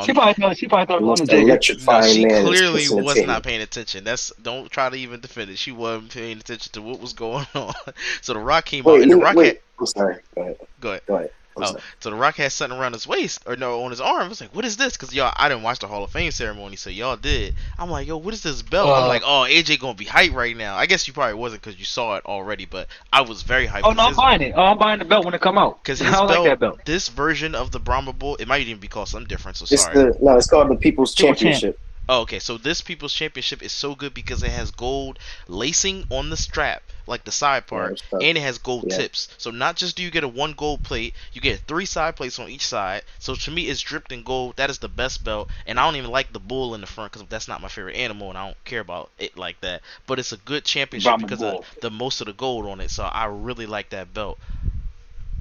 She probably thought The it was most Undertaker. No, electrifying she man. clearly is Chris was Tatum. not paying attention. Don't try to even defend it. She wasn't paying attention to what was going on. So The Rock came out, and The Rock had. I'm sorry. Go ahead. Go ahead. Go ahead. I'm Oh, sorry. so The Rock had something around his waist, or no, on his arm. I was like, what is this? Because, I didn't watch the Hall of Fame ceremony, so y'all did. I'm like, yo, what is this belt? I'm like, oh, AJ gonna be hyped right now. I guess you probably wasn't because you saw it already, but I was very hyped. Oh, no, I'm buying it. I'm buying the belt when it come out. Because I his don't belt, like that belt. this version of the Brahma Bull, it might even be called something different, so It's sorry. it's called the People's People Championship. Oh, okay. So this People's Championship is so good because it has gold lacing on the strap, like the side Yeah, part, it's tough. and it has gold Yeah, tips. So not just do you get a one gold plate, you get three side plates on each side. So to me, it's dripped in gold. That is the best belt, and I don't even like the bull in the front because that's not my favorite animal, and I don't care about it like that. But it's a good championship Brahma because of Bull. the most of the gold on it. So I really like that belt.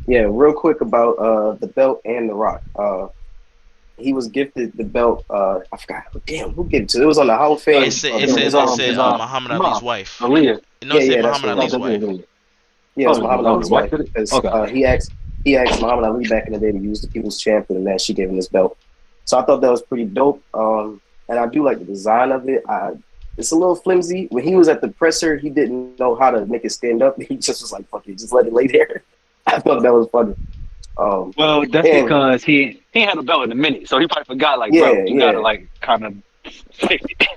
yeah. Real quick about the belt and the Rock. He was gifted the belt. I forgot. Damn, who gave it to? It was on the Hall of No, Fame. It said Muhammad Ali's Mom, wife. Aaliyah. No, Yeah, it said yeah, that's Muhammad what it No, Ali's was. that's wife. it. Yeah, it's Muhammad Oh, the Ali's wife wife did it? because Okay. he asked Muhammad Ali back in the day to use the People's Champion, and then she gave him this belt. So I thought that was pretty dope. And I do like the design of it. It's a little flimsy. When he was at the presser, he didn't know how to make it stand up. He just was like, "Fuck it, just let it lay there." I thought that was funny. Well, that's And because he ain't had a belt in a minute, so he probably forgot. Like, bro, yeah, you gotta yeah, like kind of fix it.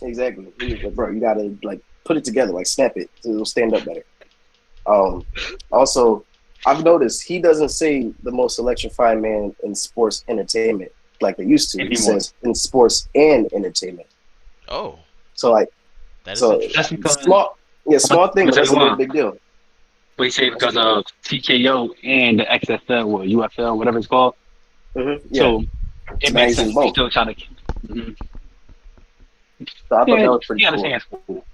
exactly. He was like, "Bro, you gotta like put it together, like snap it, so it'll stand up better." Um, Also, I've noticed he doesn't say the most electrifying man in sports entertainment like they used to. He Anymore. says in sports and entertainment. Oh, So like, that is so That's interesting. because small thing, but tell that's you a very why. big deal. But he said because of TKO and the XFL or UFL, whatever it's called. Yeah, So it so now makes he's in sense. He's both. still trying to. Mhm. So I thought Yeah, that was pretty he got his cool. hands full.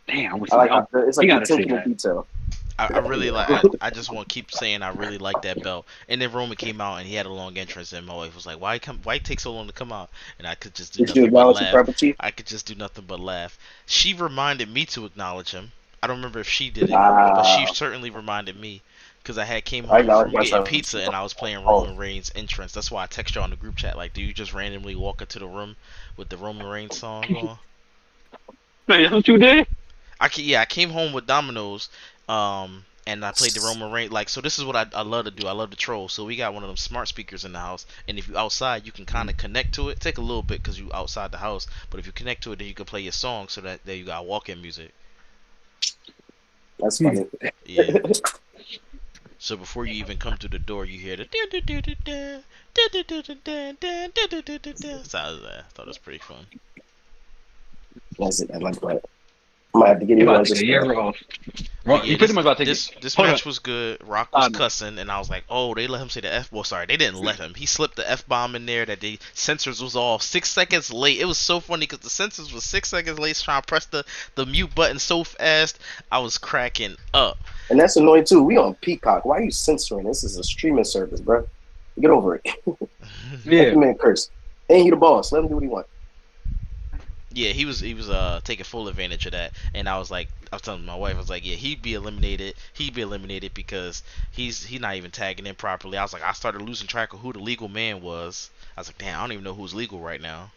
Damn, I wish I like how it's he like the got to say attention to that. detail. I really like. Yeah. I just want to keep saying I really like that belt. And then Roman came out and he had a long entrance, and my wife was like, Why it take so long to come out?" And I could just do Did you nothing but acknowledge the laugh. Tribal Chief? I could just do nothing but laugh. She reminded me to acknowledge him. I don't remember if she did it, but she Wow. certainly reminded me because I had came I home acknowledge from getting myself. pizza and I was playing Oh, Roman Reigns entrance. That's why I text you on the group chat like, do you just randomly walk into the room with the Roman Reigns song on? Hey, that's what you did? I came home with Domino's, and I played the Roman Reigns. Like, so this is what I love to do. I love to troll. So we got one of them smart speakers in the house, and if you outside, you can kind of connect to it. Take a little bit because you outside the house, but if you connect to it, then you can play your song. So that there you got walk-in music. that's funny. Yeah. So before you even come through the door, you hear the sounds of that. I thought it was pretty fun. That's it. I like that. I might have to get You you one about to just take a for year that. off. But yeah, You pretty much about to take it. this Hold match on. was good. Rock was No. cussing, and I was like, oh, they let him say the F. Well, sorry, they didn't let him. He slipped the F bomb in there. That the censors was all 6 seconds late. It was so funny because the censors was 6 seconds late trying to press the mute button so fast. I was cracking up. And that's annoying too. We on Peacock. Why are you censoring? This is a streaming service, bro. Get over it. Let Yeah. the man curse. Ain't he the boss? Let him do what he wants. Yeah, he was taking full advantage of that, and I was like, I was telling my wife, I was like, yeah, he'd be eliminated. He'd be eliminated because he's not even tagging in properly. I was like, I started losing track of who the legal man was. I was like, damn, I don't even know who's legal right now.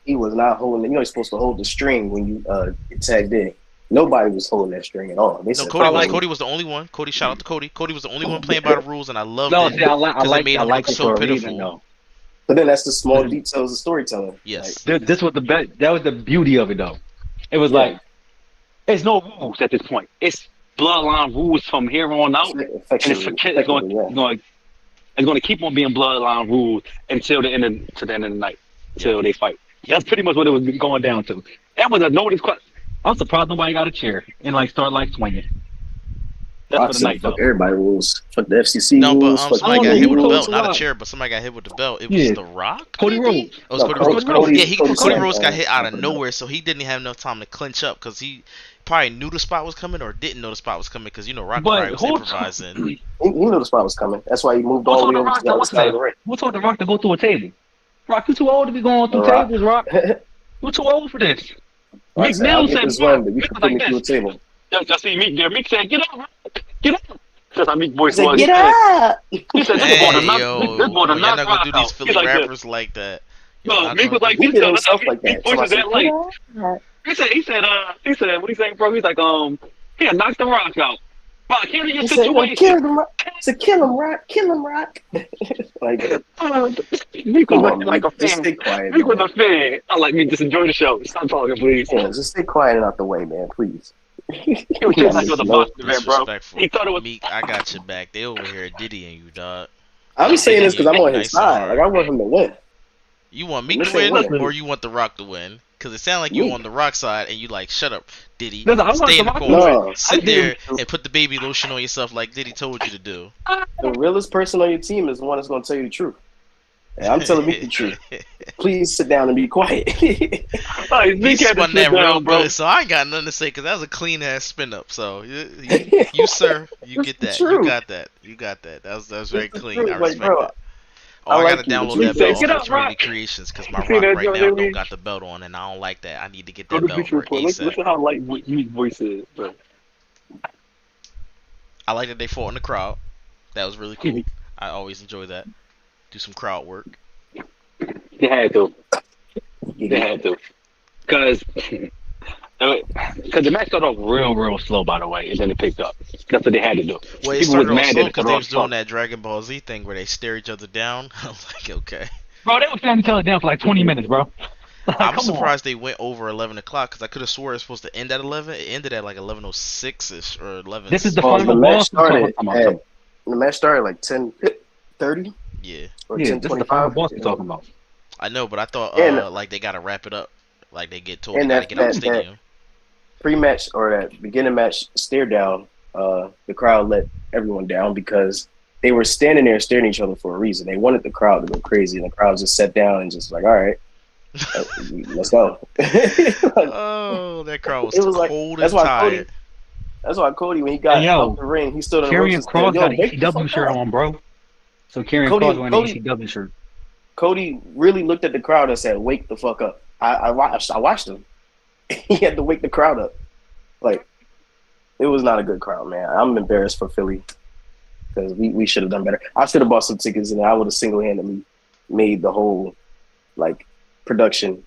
He was not holding. You know, he's supposed to hold the string when you get tagged in. Nobody was holding that string at all. They No, said, I "Fuck like. Cody was the only one. Cody, shout out to Cody. Cody was the only one playing by the rules, and I loved No, it see, I because it like, made I him look like it so for a reason pitiful. though. But then that's the small details of storytelling. Yes. This was the best. That was the beauty of it though. It was Yeah. like it's no rules at this point. It's bloodline rules from here on out, and it's going to keep on being bloodline rules until the end of the night, until they fight. That's pretty much what it was going down to. That was a notice question. I'm surprised nobody got a chair and like start like swinging. That's for the Boxing, night fuck though. everybody rules. Fuck the FCC No, but rules. Fuck somebody I don't got know hit who with a told belt, not a Salah. chair, but somebody got hit with the belt. It was Yeah, The Rock, Cody maybe? Rhodes. Oh, it was No, Cody Rhodes. Cody Yeah, Cody slammed, Rhodes got hit out of for the belt. nowhere, so he didn't have enough time to clinch up because he probably knew the spot was coming or didn't know the spot was coming because Rock But probably was improvising. He knew the spot was coming. That's why he moved who all the told way the over Rock to to the other what's side of that? the ring. Who told the Rock to go through a table? Rock, you too old to be going The through Rock. tables, Rock. You too old for this. I Meek said, I'll Mill get said, this Rock. one, but you Meek can was put like me through a this. table. Just see Meek there. Meek said, get up, Rock. Get up. That's how Meek He voice said, was. "Get up!" He said, this boy to Hey, knock, this boy to yo, y'all knock not gonna Rock do these out. He's Philly like this. rappers like that. Y'all No, not Meek gonna was like do. He this. did That's how himself like Meek that. voice Somebody is said, that "Get like. up!" He said, what he saying, bro? He's like, he had knocked the Rock out. Rock, here's your He said, "You gonna situation. kill him, Rock." He said, "Kill him, Rock. Kill him, Rock." Like, Meek was come on, like man. a Just fan. stay quiet, Meek was man. a fan. I like me. Just enjoy the show. Stop talking, please. Yeah, just stay quiet and out the way, man. Please. He was treating like it was a No. boxing event, bro. Disrespectful. He thought it was. Meek, I got your back. They over here diddying you, dog. I'm saying this because Diddying I'm you on his nice and side. Like hard. I want him to win. You want me And to this ain't win, winning. or Listen, you want The Rock to win? Because it sounds like you Me. on The Rock side, and you like, shut up, Diddy. listen, I want Stay the in the Rock to corner. win. No, I Sit did. there and put the baby lotion on yourself like Diddy told you to do. the realest person on your team is the one that's going to tell you the truth. And I'm telling me the truth. Please sit down and be quiet. Like, He Zeke had to spun sit that real down, bro. good, so I ain't got nothing to say because that was a clean ass spin up. So you sir, you It's get the that. You truth. got that. You got that. That was It's very the clean. I truth. Like, respect bro, it. Oh, I I gotta like you, but download you that He belt said, off "Get just up, Ultimate Rock." Creations because my You see Rock that, right John now don't Henry? got the belt on, and I don't like that. I need to get Go that to belt beach real right quick. Listen, ASAP. listen how light Hugh's voice is, bro. I like that they fought in the crowd. That was really cool. I always enjoy that. Do some crowd work. They had to. They Giggy. had to. Because the match started off real slow, by the way, and then it picked up. That's what they had to do. Well, it People was started off mad that slow it because started they off was doing slow. that Dragon Ball Z thing where they stare each other down. I was like, okay. Bro, they were standing each other down for like 20 minutes, bro. Like, I'm come on. surprised they went over 11 o'clock because I could have swore it was supposed to end at 11. It ended at like 11:06 ish or 11. This is the Well, the final match boss. We're talking started about. at like 10:30 Yeah, or Yeah, this is the final 10:25, boss we're talking about. I know, but I thought and like they gotta wrap it up. Like they get told they and gotta that get out the that that stadium. pre-match or that beginning match stare down, the crowd let everyone down because they were standing there staring at each other for a reason. They wanted the crowd to go crazy, and the crowd just sat down and just like, all right, let's go. Like, Oh, that crowd was it was like cold and tired. that's why Cody when he Hey, got out yo, the ring, he stood on the ropes Karrion and said, Cross "Yo, got an wake the ECW fuck shirt up." on, bro. So Karrion Cross Cody wearing an Cody ECW shirt. Cody really looked at the crowd and said, "Wake the fuck up." I watched him. He had to wake the crowd up. Like it was not a good crowd, man. I'm embarrassed for Philly because we should have done better. I should have bought some tickets and I would have single handedly made the whole like production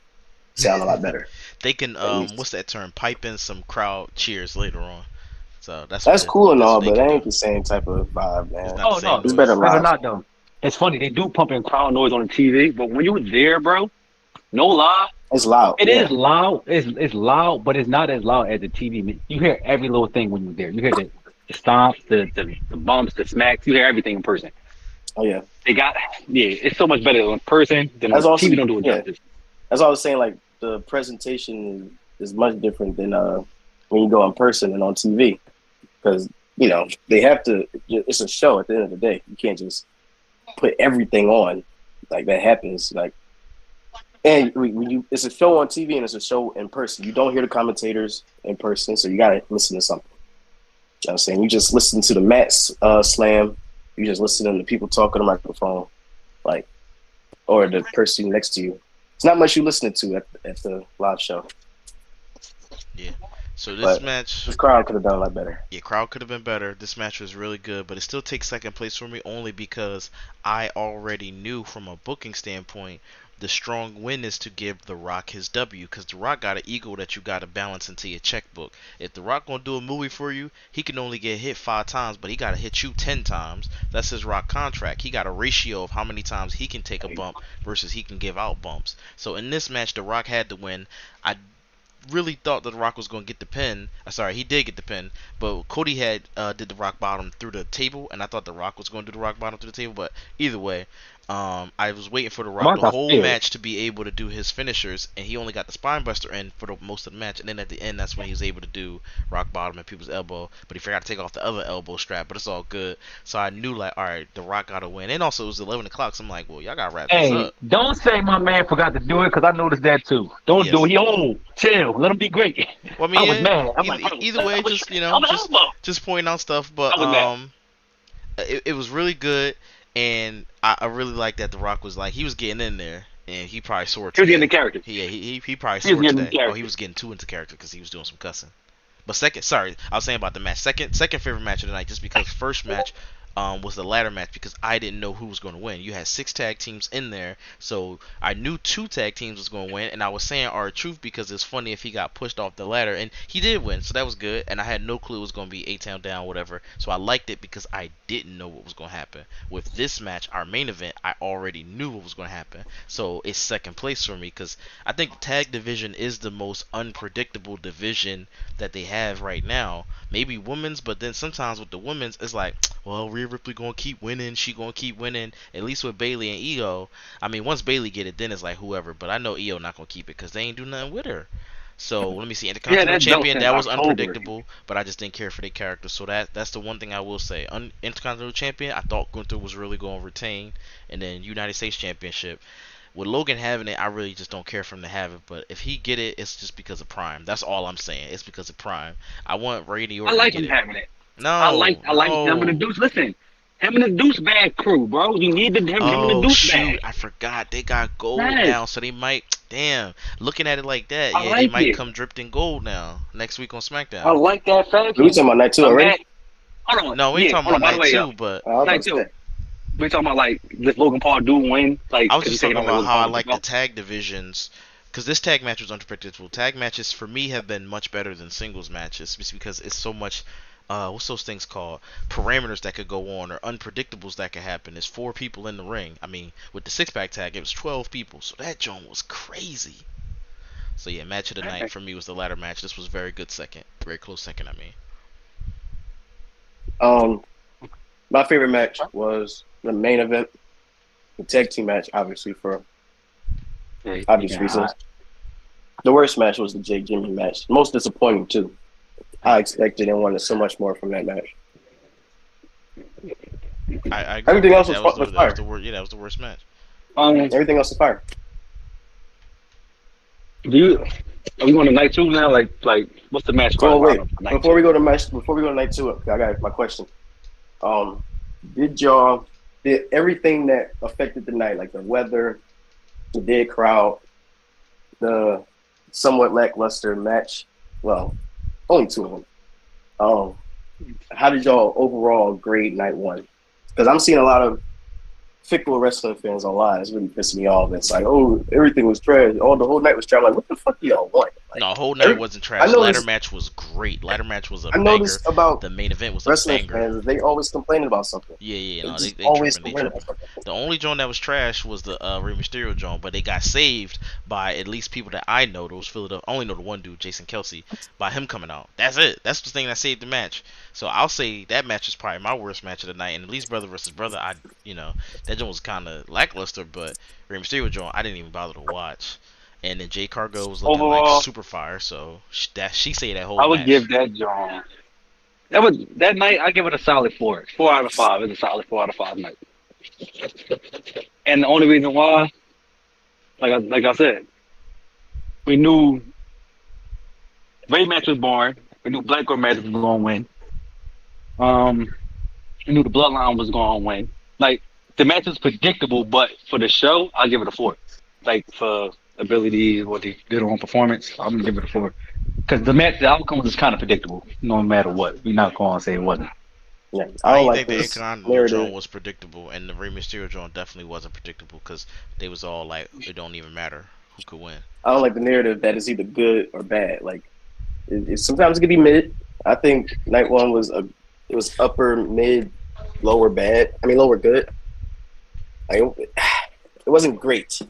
sound a lot better. They can At least what's that term? Pipe in some crowd cheers later on. So that's cool and that's all, what they but can that do. ain't the same type of vibe, It's man. not the Oh same no, It's better noise. believe it or live. not though. It's funny they do pump in crowd noise on the TV, but when you were there, bro, no lie, It's loud, it is yeah. loud. It's loud, but it's not as loud as the TV. You hear every little thing when you're there. You hear the stomps, the bumps, the smacks. You hear everything in person. Oh yeah. They got it's so much better in person than on That's also TV. Don't do it yeah. justice. That's all I was saying. Like the presentation is much different than when you go in person and on TV because they have to. It's a show at the end of the day. You can't just put everything on like that happens. Like and when you it's a show on TV and it's a show in person. You don't hear the commentators in person, so you gotta listen to something. You know what I'm saying? You just listen to the mats slam. You just listen to the people talking on the microphone, like or the person next to you. It's not much you listening to at the live show. Yeah. So this But match, this crowd could have done a lot better. yeah, crowd could have been better. This match was really good, but it still takes second place for me only because I already knew from a booking standpoint the strong win is to give The Rock his W because The Rock got an ego that you got to balance into your checkbook. If The Rock gonna do a movie for you, he can only get hit 5 times, but he got to hit you 10 times. That's his Rock contract. He got a ratio of how many times he can take a bump versus he can give out bumps. So in this match, The Rock had to win. I really thought that The Rock was going to get the pin. Sorry, he did get the pin, but Cody had did the rock bottom through the table, and I thought The Rock was going to do the rock bottom through the table. But either way, I was waiting for The Rock Rock the got whole scared. match to be able to do his finishers, and he only got the spine buster in for the most of the match. And then at the end, that's when he was able to do rock bottom and people's elbow, but he forgot to take off the other elbow strap. But it's all good. So I knew like, all right, The Rock got to win. And also it was 11 o'clock, so I'm like, well, y'all got to wrap this Hey, up. don't say my man forgot to do it because I noticed that too. Don't do Yes. it. He old. Chill. Let him be great. Well, I I was mean, mad. I'm like, either way, just just pointing out stuff. But I was mad. it was really good, and I really like that The Rock was like he was getting in there, and he probably sore He was getting today. the character. He probably He was sore getting the today. Oh, he character. was getting too into character because he was doing some cussing. But sorry, I was saying about the match. Second favorite match of the night, just because first match was the ladder match because I didn't know who was going to win. You had 6 tag teams in there, so I knew 2 tag teams was going to win, and I was saying R-Truth because it's funny if he got pushed off the ladder, and he did win, so that was good, and I had no clue it was going to be A-Town down, whatever, so I liked it because I didn't know what was going to happen. With this match, our main event, I already knew what was going to happen, so it's second place for me because I think the tag division is the most unpredictable division that they have right now. Maybe women's, but then sometimes with the women's, it's like, well, Rhea Ripley gonna keep winning. She gonna keep winning. At least with Bailey and Io. I mean, once Bailey get it, then it's like whoever. But I know Io not gonna keep it because they ain't do nothing with her. So let me see, Yeah, Intercontinental that belt Champion, since that was October. unpredictable, but I just didn't care for their character. So that's the one thing I will say. Intercontinental Champion, I thought Gunther was really going to retain, and then United States Championship. With Logan having it, I really just don't care for him to have it. But if he get it, it's just because of Prime. That's all I'm saying. It's because of Prime. I want Randy I Orton to like get him it. having it. No, I like him and the no. Deuce. Listen, him and the Deuce bad crew, bro. You need him and the Oh Deuce bad. shoot, I forgot they got gold Yes, now, so they might. Damn, looking at it like that, I yeah, they like might it. come drifting gold now next week on I SmackDown. like that We faction. talking about night two I'm already? mad. Hold on. No, we ain't Yeah, talking hold about on. By the night way, two, but I was about night to two. say. We talking about like this Logan Paul do win, like I was because you just say you talking don't like about Logan how I Paul with the like the belt. tag divisions, because this tag match was unpredictable. Tag matches for me have been much better than singles matches, just because it's so much. What's those things called? Parameters that could go on or unpredictables that could happen. There's 4 people in the ring. I mean, with the 6-pack tag, it was 12 people, so that joint was crazy. So yeah, match of the night for me was the ladder match. This was very good second, very close second. I mean, Um, my favorite match was the main event, the tag team match, obviously for obvious Yeah, reasons. The worst match was the Jake Jimmy match. Most disappointing too. I expected and wanted so much more from that match. I agree. Everything else That was was the fire. worst. Yeah, that was the worst match. Everything else was fire. do you? Are we going to night two now? Like, what's the match card Well, wait. lineup for night Before two? we go to match, before we go to night two, I got my question. Um, did everything that affected the night, like the weather, the dead crowd, the somewhat lackluster match? Well, only 2 of them. How did y'all overall grade night one? Because I'm seeing a lot of fickle wrestling fans online. It's really pissing me off. It's like, oh, everything was trash. Oh, the whole night was trash. I'm like, what the fuck do y'all want? Like, No, whole night wasn't I trash. Ladder noticed. match was great. Ladder match was a I banger. noticed about The main event was a wrestling banger. fans. They always complaining about something. Yeah, They no, just they always tripping, they complaining tripping. about something. The only joint that was trash was the Rey Mysterio joint, but they got saved by at least people that I know. Those Philadelphia, I only know the one dude, Jason Kelsey, by him coming out. That's it. That's the thing that saved the match. So I'll say that match is probably my worst match of the night. And at least brother versus brother, that joint was kind of lackluster, but Rey Mysterio joint, I didn't even bother to watch. And then Jay Cargo was looking like Overall, super fire, so she saved that whole I would give match. that John. That night. I give it a solid 4. 4 out of 5. It's a solid 4 out of 5 night. And the only reason why, like I said, we knew Ray match was boring. We knew Black Girl match was going to win. We knew the Bloodline was going to win. Like the match was predictable, but for the show, I'll give it a 4. Like for ability, what they did on performance, I'm gonna give it a 4. Because the outcome was kind of predictable, no matter what. We're not going to say it wasn't. Yeah, I I don't didn't like think the this Intercontinental narrative. joint was predictable, and the Rey Mysterio joint definitely wasn't predictable because they was all like, it don't even matter who could win. I don't like the narrative that is either good or bad. Like sometimes it could be mid. I think night one was it was upper mid, lower bad. I mean lower good. Like, it wasn't great.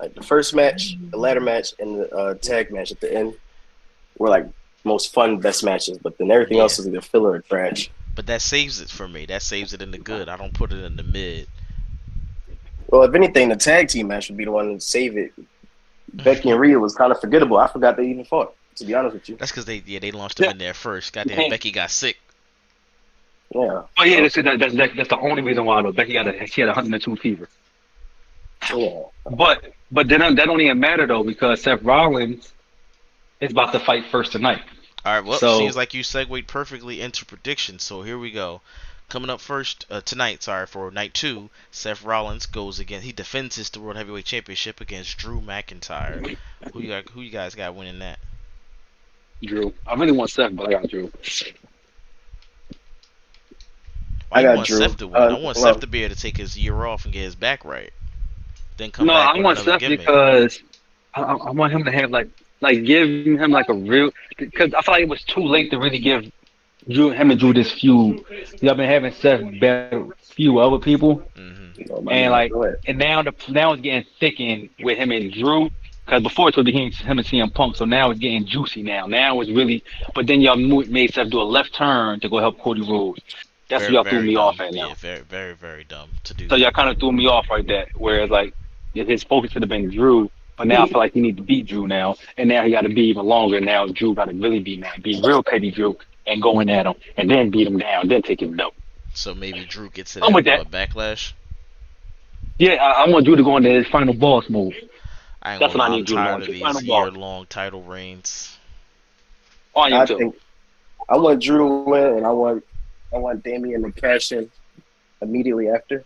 Like the first match, the ladder match, and the tag match at the end were like most fun, best matches. But then everything Yeah, else is either filler or trash. but that saves it for me. That saves it in the good. I don't put it in the mid. Well, if anything, the tag team match would be the one to save it. Becky and Rhea was kind of forgettable. I forgot they even fought. To be honest with you. That's because they launched them in there first. Goddamn, Becky got sick. Yeah. Oh yeah, that's the only reason why though. She had 102 fever. Yeah. But then that don't even matter though because Seth Rollins is about to fight first tonight. All right, well, So seems like you segued perfectly into predictions. So here we go. Coming up first tonight, for night 2, Seth Rollins goes again. He defends his World Heavyweight Championship against Drew McIntyre. Who you guys got winning that? Drew, I really want Seth, but I got Drew. Why I you got want Drew. Seth to win? I want Seth to be able to take his year off and get his back right. Then come No, back I with want another Seth gimmick. because I want him to have like give him like a real because I feel like it was too late to really give him and Drew this feud. Y'all been having Seth battle few other people, Mm-hmm. and now it's getting thickened with him and Drew. Because before it was him and CM Punk, so now it's getting juicy. Now it's really, but then y'all made Seth do a left turn to go help Cody Rhodes. That's what Very, y'all threw very me off dumb. at now. Yeah, very, very, very dumb to do So y'all that. kind of threw me off right there. Whereas like his focus should have been Drew, but now I feel like he need to beat Drew now, and now he got to be even longer. Now Drew got to really be mad, be real petty Drew, and going at him, and then beat him down, then take his belt. So maybe Drew gets it I'm at with that. Backlash. Yeah, I want Drew to go into his final boss move. I ain't That's gonna what I lie, I'm need Drew to go tired of into. Final these boss. year-long title reigns. On you I too. think I want Drew to win, and I want Damian to cash in immediately after,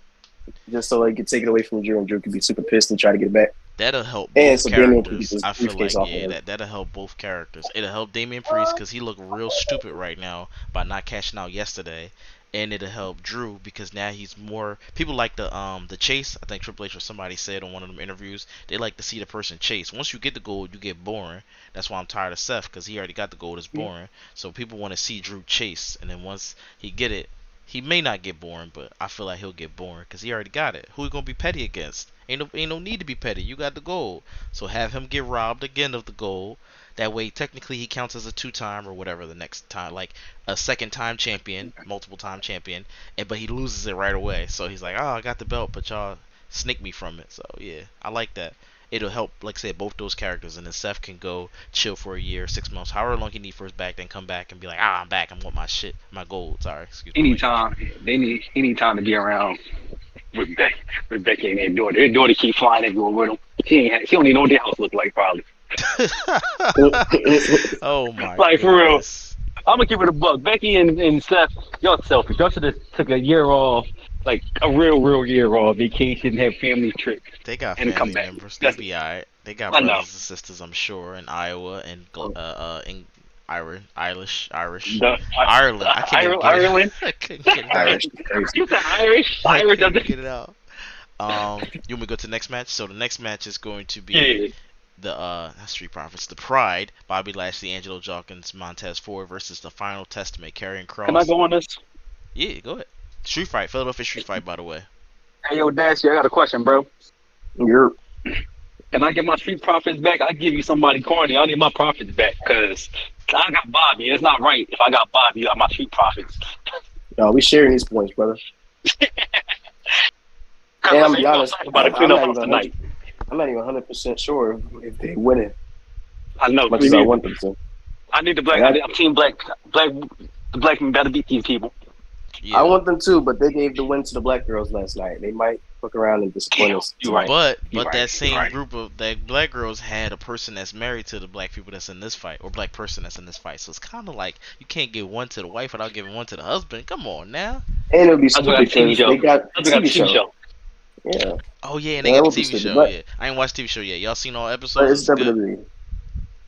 just so he can take it away from Drew, and Drew can be super pissed and try to get it back. That'll help And both so Damian can get characters. this I feel briefcase like, off of yeah, him. that'll help both characters. It'll help Damian Priest because he looked real stupid right now by not cashing out yesterday, and it'll help Drew because now he's more. People like the chase. I think Triple H or somebody said on one of them interviews they like to see the person chase. Once you get the gold, you get boring. That's why I'm tired of Seth because he already got the gold. It's boring. So people want to see Drew chase, and then once he get it, he may not get boring, but I feel like he'll get boring because he already got it. Who he gonna be petty against? Ain't no need to be petty. You got the gold, so have him get robbed again of the gold. That way, technically, he counts as a two-time or whatever the next time, like a second-time champion, multiple-time champion, and but he loses it right away. So he's like, oh, I got the belt, but y'all snake me from it. So yeah, I like that. It'll help, like I said, both those characters, and then Seth can go chill for a year, 6 months, however long he need for his back, then come back and be like, I'm back. I'm want my shit, my gold. Sorry, excuse my language. Anytime he need time to be around with Becky and their daughter. Their daughter keep flying everywhere with him. She don't even know what their house look like probably. Oh my Like for real. goodness. I'm gonna give it a buck. Becky and Seth, y'all selfish. Y'all should have took a year off, like a real year off, vacation, have family trip, They got and come family back. members. They That's be alright. They got I know. brothers and sisters, I'm sure, in Iowa and in Irish, The Ireland. I couldn't even get it. Ireland. I couldn't get it out. Irish is crazy. You said Irish. I Irish couldn't doesn't. get it out. You want me to go to the next match? So the next match is going to be Yeah. the Street Profits, the Pride, Bobby Lashley, Angelo Dawkins, Montez Ford versus the Final Testament, Karrion Can I Kross. go on this? Yeah, go ahead. Street Fight, Philadelphia Street Fight, by the way. Hey yo, Dashy, I got a question, bro. You're Can I get my street profits back? I give you somebody corny. I need my profits back because I got Bobby. It's not right if I got Bobby. You got my street profits. no, we sharing these points, brother. Cause And I'm listen, be you gonna honest, talk about to clean up house tonight. I'm not even 100% sure if they win it, I know. as much Me as I neither. want them to. I need the black. I'm team black. Black. The black men better beat these people. Yeah. I want them to, but they gave the win to the black girls last night. They might fuck around and disappoint us. You're right. But You're right. that same You're right. group of that black girls had a person that's married to the black people that's in this fight, or black person that's in this fight. So it's kind of like you can't give one to the wife without giving one to the husband. Come on now. And it'll be That's what I stupid TV because show. they got a That's what I TV TV show. show. Yeah, Oh yeah, and they Yeah, got it the would be TV stupid, show. but- Yeah, I ain't watched TV show yet. Y'all seen all but episodes? it's It's good. WWE.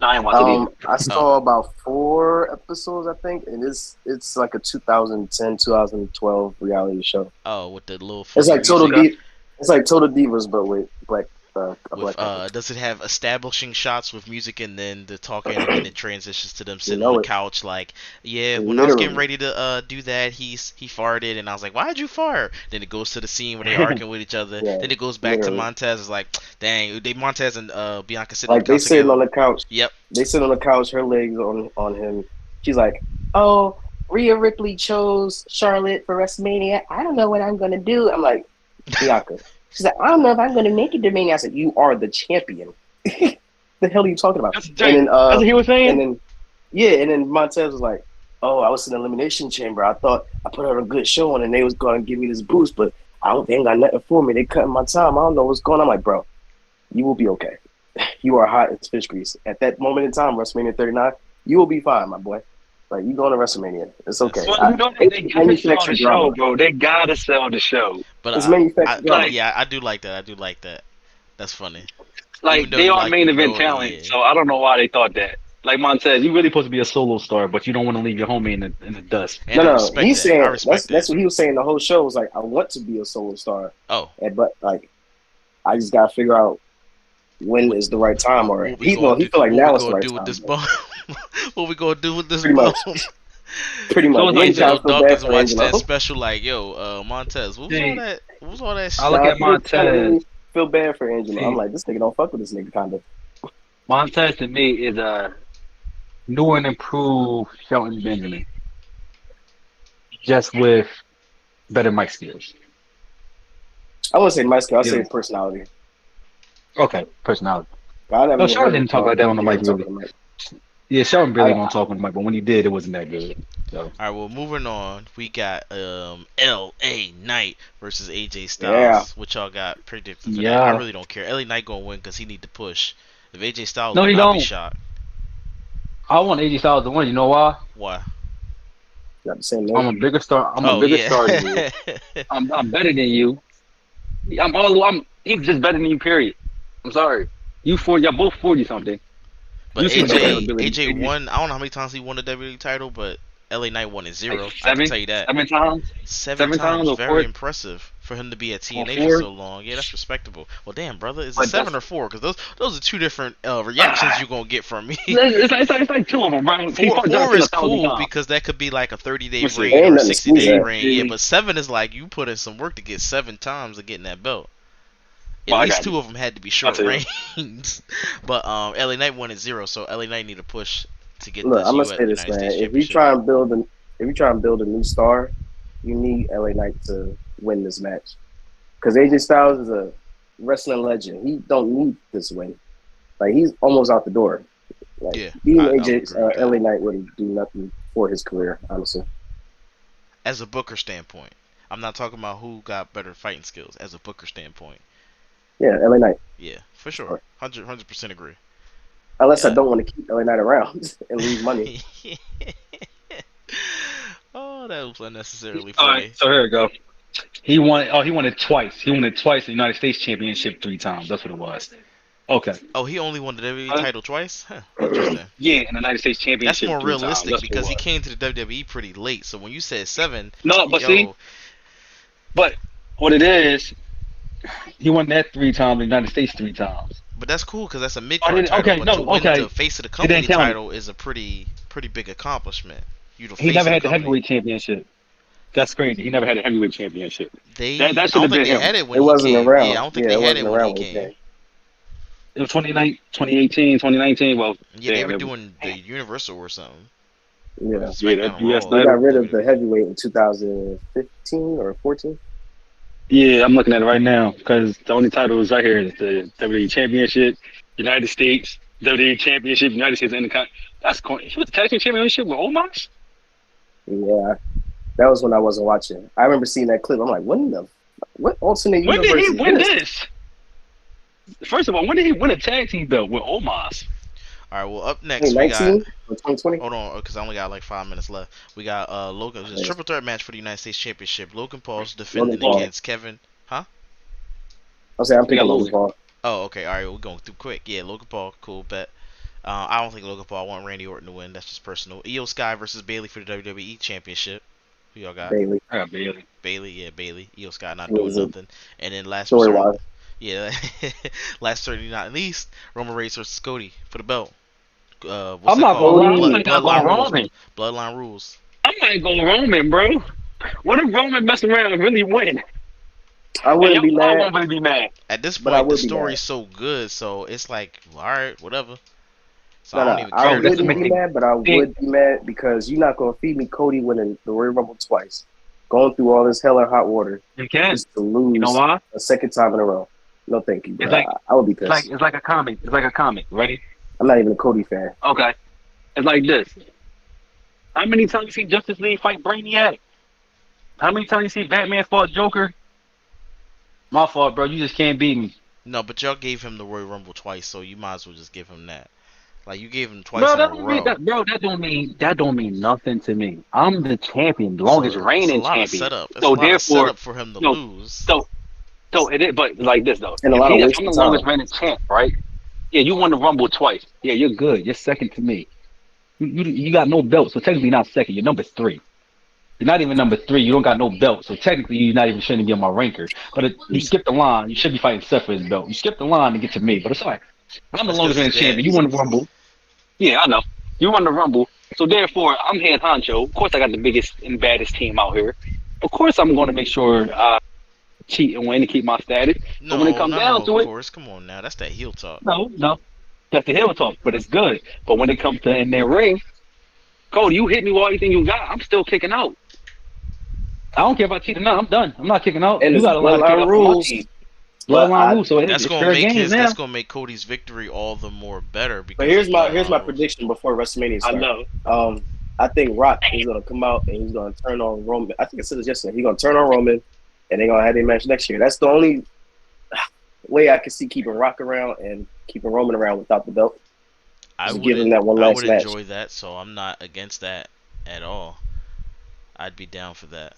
No, I ain't watch it either. I saw about 4 episodes, I think, and it's like a 2010, 2012 reality show. Oh, with the little. It's like funny music. It's like Total Divas, but with black. A With black does it have establishing shots with music and then the talking and then it transitions to them sitting know on the it. couch like, yeah, when I was getting Literally. ready to do that, he farted and I was like, why'd you fart? Then it goes to the scene where they're arguing with each other. Yeah, Then it goes back literally. to Montez. It's like, dang, Montez and Bianca sitting on Like the they couch sitting together. on the couch. Yep. They sit on the couch, her legs on him. She's like, "Oh, Rhea Ripley chose Charlotte for WrestleMania. I don't know what I'm gonna do." I'm like, Bianca. She's like, "I don't know if I'm gonna make it to Mania." I said, "You are the champion." The hell are you talking about? That's And then, That's what he was saying. and then, yeah, and then Montez was like, "Oh, I was in the elimination chamber. I thought I put on a good show on, and they was gonna give me this boost, but they ain't got nothing for me. They cutting my time. I don't know what's going on." I'm like, "Bro, you will be okay. You are hot as fish grease at that moment in time. WrestleMania 39, you will be fine, my boy. Like you going to WrestleMania, it's okay." Well, you know, they gotta sell manufactured the show, drama. bro. They gotta sell the show. But It's manufactured drama. yeah, I do like that. I do like that. That's funny. Like Even though they you are like main the event gold, talent, yeah. so I don't know why they thought that. Like Montez, you really supposed to be a solo star, but you don't want to leave your homie in the dust. And I No, respect he's that. saying I respect that's that. what he was saying. The whole show was like, I want to be a solo star, Oh, but like, I just gotta figure out when is the right time, or he feel like now it's the right time. This bum? What we gonna do with this Pretty bum? much. Pretty much. So it's like Angelo Angelo feel bad Dawkins for watched Angelo. that special like, yo, Montez, what was See, all that? What was all that shit? I look Nah, at people kinda Montez. really feel bad for Angelo. See. I'm like, this nigga don't fuck with this nigga, kind of. Montez to me is a new and improved Shelton Benjamin. just with better mic skills. I wouldn't say my skill. I'll You say know, personality. okay, personality. I never No, even Charlotte heard didn't talk like that on the Baron mic talking really. to Mike. Yeah, Sheldon I, really don't talk on the mic, but when he did, it wasn't that good. So All right, well, moving on, we got L.A. Knight versus AJ yeah. Styles. What y'all got predicted for that? I yeah, really don't care. L.A. Knight gonna win because he need to push. If AJ Styles no, win, he I'll be don't. shocked. I want AJ Styles to win. You know why? Why? Got the same I'm name. a bigger star. I'm a Oh bigger yeah. star than you. I'm better than you. I'm. He's just better than you. Period. I'm sorry. Y'all both 40 something. But You see the AJ availability. AJ won. I don't know how many times he won the WWE title, but LA Knight won it Like zero. I can tell you that. seven times, Seven seven times times, or very four impressive for him to be at or TNA for four. so long. Yeah, that's respectable. Well, damn, brother, is it But seven that's or four? Because those are two different reactions you're gonna get from me. it's like two of them, right? He Four fought John four Cena is 1,000 cool times. because that could be like a 30-day Let's see. There reign ain't or a nothing to sneeze 60-day at. reign. Yeah, but seven is like you put in some work to get seven times of getting that belt. At Well, I least got you. two of them had to be I'll short tell you. reigns. But LA Knight won at zero, so LA Knight need to push to get Look, this I'm gonna say this, United man. States If you Championship. try and build a new star, you need LA Knight to win this match. Because AJ Styles is a wrestling legend. He don't need this win. Like he's almost out the door. Like Yeah, beating I'll AJ agree with that. LA Knight wouldn't do nothing for his career, honestly. As a Booker standpoint, I'm not talking about who got better fighting skills. As a Booker standpoint, Yeah, LA Knight. yeah, for sure, Sure. 100% agree. Unless I Yeah. don't want to keep LA Knight around and lose money. Oh, that was unnecessarily All right, funny. so here we go. He won. Oh, he won it twice. He won it twice. The United States Championship 3 times. That's what it was. Okay. Oh, he only won the WWE Uh, title twice? Huh, interesting. yeah, and the United States That's Championship more 3 times. realistic That's what it because he was. came to the WWE pretty late. So when you said seven, No, but see, yo, but what it is, he won that 3 times. The United States 3 times. but that's cool because that's a mid Oh, card title. okay, But to no, win okay. the face of the It didn't company count it. title is a pretty big accomplishment. You the He face never of the had the company. heavyweight championship. That's crazy. He never had a heavyweight championship. They, That I should don't have think been they him. had it when It he wasn't came. Yeah, I around. don't think Yeah, they it had wasn't it when he around when he came. came. It was 2018, 2019. Well, Yeah, they damn. were doing the Universal or something. Or Yeah. was it Yeah, SmackDown that or US Raw? They title. got rid of the WWE. heavyweight in 2015 or 14. Yeah, I'm looking at it right now because the only title is right here is the WWE Championship, United States, WWE Championship, United States Intercontinental. That's cool. He was the tag team championship with Omos. Yeah, that was when I wasn't watching. I remember seeing that clip. I'm like, what alternate When did universe he is win this? this? First of all, when did he win a tag team belt with Omos? All right, well, up next we got. 2019 or 2020? Hold on, because I only got like 5 minutes left. We got Logan. It's a triple threat match for the United States Championship. Logan Paul's Logan defending Paul. against Kevin. Huh? I'm saying I'm We got picking Logan Logan. Paul. Oh, okay. All right, we're going through quick. Yeah, Logan Paul, cool bet. I don't think Logan Paul. I want Randy Orton to win. That's just personal. Io Sky versus Bailey for the WWE Championship. Who y'all got? Bailey. I got Bailey. Bailey, yeah, Bailey. Io Sky not He doing was a nothing. And then last story resort, wise. yeah, last certainly not least, Roman Reigns versus Cody for the belt. What's I'm it not gonna called? lie. I Cody. might not go Bloodline rules. Roman. Bloodline rules. I might go Roman, bro. What if Roman mess around and really win? I And wouldn't be I mad, won't really be mad. At this but I point, the would be mad. story's so good, so it's like, all right, whatever. So No, I don't no, even I care Bro, no that's the wouldn't more. be thing. mad, but I would be mad because you're not gonna feed me Cody winning the Royal Rumble twice, going through all this hell or hot water You can. just to You know lose why? a second time in a row. No, thank you, It's bro. like I would be pissed. it's like a comic. It's like a comic. Ready? I'm not even a Cody fan. Okay. It's like this. How many times you see Justice League fight Brainiac? How many times you see Batman fought Joker? My fault, bro. You just can't beat me. No, but y'all gave him the Royal Rumble twice, so you might as well just give him that. Like you gave him twice Bro, in a that don't mean row. that. Bro, that don't mean nothing to me. I'm the champion, the longest So it's a reigning lot of champion. setup. It's a So lot of therefore, setup for him to no. lose. So it is. But like this though, And a lot of if I'm the wasted longest time. reigning champ, right? Yeah, you won the Rumble twice. Yeah, you're good. You're second to me. You got no belt, so technically not second. You're number 3. You're not even number 3. You don't got no belt, so technically you're not even shouldn't be on my ranker. But you skip the line. You should be fighting Seth for his belt. You skip the line to get to me, but it's all right. I'm the That's longest because reigning he's dead. champion. You won the Rumble. Yeah, I know. You won the Rumble. So therefore, I'm head honcho. Of course, I got the biggest and baddest team out here. Of course, I'm going to make sure cheat and win to keep my status. But when it No, comes no, down of to it, course. Come on now. That's that heel talk. no. That's the hill talk, but it's good. But when it comes to in their ring, Cody, you hit me with everything you got. I'm still kicking out. I don't care about cheating. No, I'm done. I'm not kicking out. And You it's got to learn how to kick bloodline out for my rules. team. But Bloodline rules. So That's it's gonna fair make games his. now. That's gonna make Cody's victory all the more better but because it's here's my bloodline rules. prediction before WrestleMania I starts. know. I think Rock is gonna come out and he's gonna turn on Roman. I think I said this yesterday. He's gonna turn on Roman, and they're gonna have their match next year. That's the only way I can see keeping Rock around and keeping Roman around without the belt. I Just would. give him that one I would last match. enjoy that, so I'm not against that at all. I'd be down for that.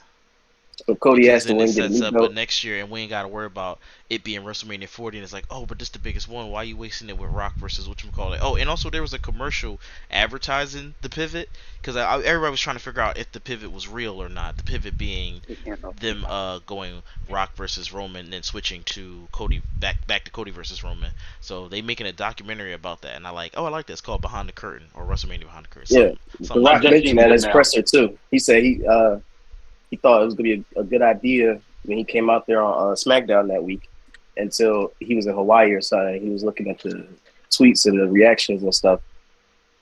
So Cody Because has to then it win, get a sets new up a belt. next year, and we ain't got to worry about it being WrestleMania 40. And it's like, oh, but this the biggest one. Why are you wasting it with Rock versus whatchamacallit? Oh, and also there was a commercial advertising the pivot because everybody was trying to figure out if the pivot was real or not. The pivot being them going Rock versus Roman, and then switching to Cody back to Cody versus Roman. So they making a documentary about that, and I like that. It's called Behind the Curtain or WrestleMania Behind the Curtain. Yeah, The Something I like Rock that. just mentioned seen that that as now. presser too. He said he thought it was gonna be a good idea when he came out there on SmackDown that week until he was in Hawaii or something. He was looking at the tweets and the reactions and stuff.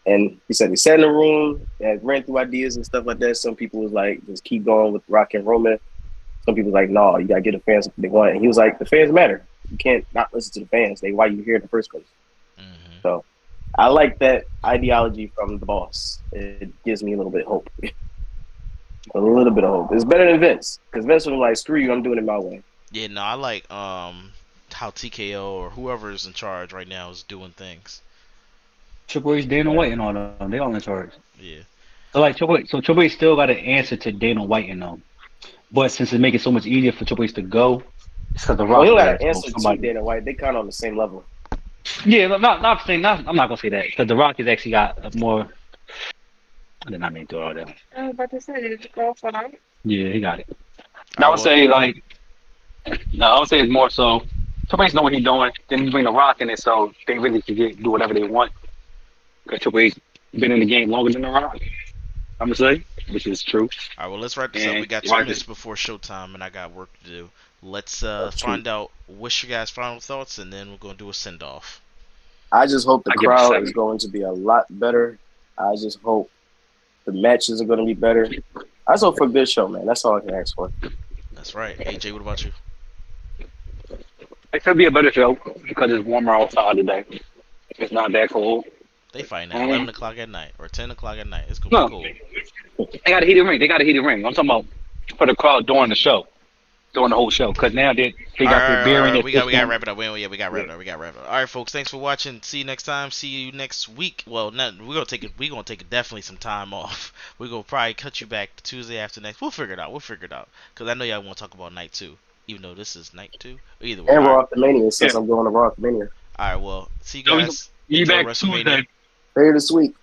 And he said he sat in the room and ran through ideas and stuff like that. Some people was like, just keep going with Rock and Roman. Some people was like, no, you gotta get the fans what they want. And he was like, the fans matter. You can't not listen to the fans. They why you here in the first place. Hmm. So I like that ideology from the boss. It gives me a little bit of hope. A little bit of hope. It's better than Vince. Because Vince was like, screw you, I'm doing it my way. Yeah, no, I like how TKO or whoever's in charge right now is doing things. Triple H, Dana Yeah. White, and all them. They all in charge. Yeah. So like Triple H still got to answer to Dana White and them. But since it's making so much easier for Triple H to go, it's because the Well, he Rock don't there. got to So answer to somebody. Dana White. They kind of on the same level. Yeah, not saying not. I'm not gonna say that because the Rock has actually got a more. I did not mean to do all that. I was about to say, did you go for that? Yeah, he got it. All Now I right. would Well, say like no, I would say it's more so. Triple H know what he's doing. Then you bring the Rock in it, so they really can do whatever they want. Because Triple H been in the game longer than the Rock. I'm gonna say, which is true. all right. Well, let's wrap this up. We And got the 2 Rock minutes is before showtime, and I got work to do. Let's Oh, shoot. find out what's your guys' final thoughts, and then we're gonna do a send off. I just hope the I give it crowd is 7. going to be a lot better. I just hope the matches are going to be better. I just hope for a good show, man. That's all I can ask for. That's right. AJ, what about you? It could be a better show because it's warmer outside today. It's not that cold. They fighting at 11 o'clock at night or 10 o'clock at night. It's gonna No, be cool. they got a heated ring. They got a heated ring. I'm talking about for the crowd during the show, during the whole show. Because now they got their beer in their We got to system. wrap it up. We got to wrap it up. We got to wrap it up. All right, folks. Thanks for watching. See you next time. See you next week. Well, we're gonna take it. We're gonna take definitely some time off. We're gonna probably cut you back to Tuesday after next. We'll figure it out. Because I know y'all want to talk about night 2, even though this is night 2. Either way. And All Raw right. After Mania since Yeah. I'm going to Raw After Mania All right. Well, see you So guys. you Enjoy back WrestleMania. Tuesday. later this week.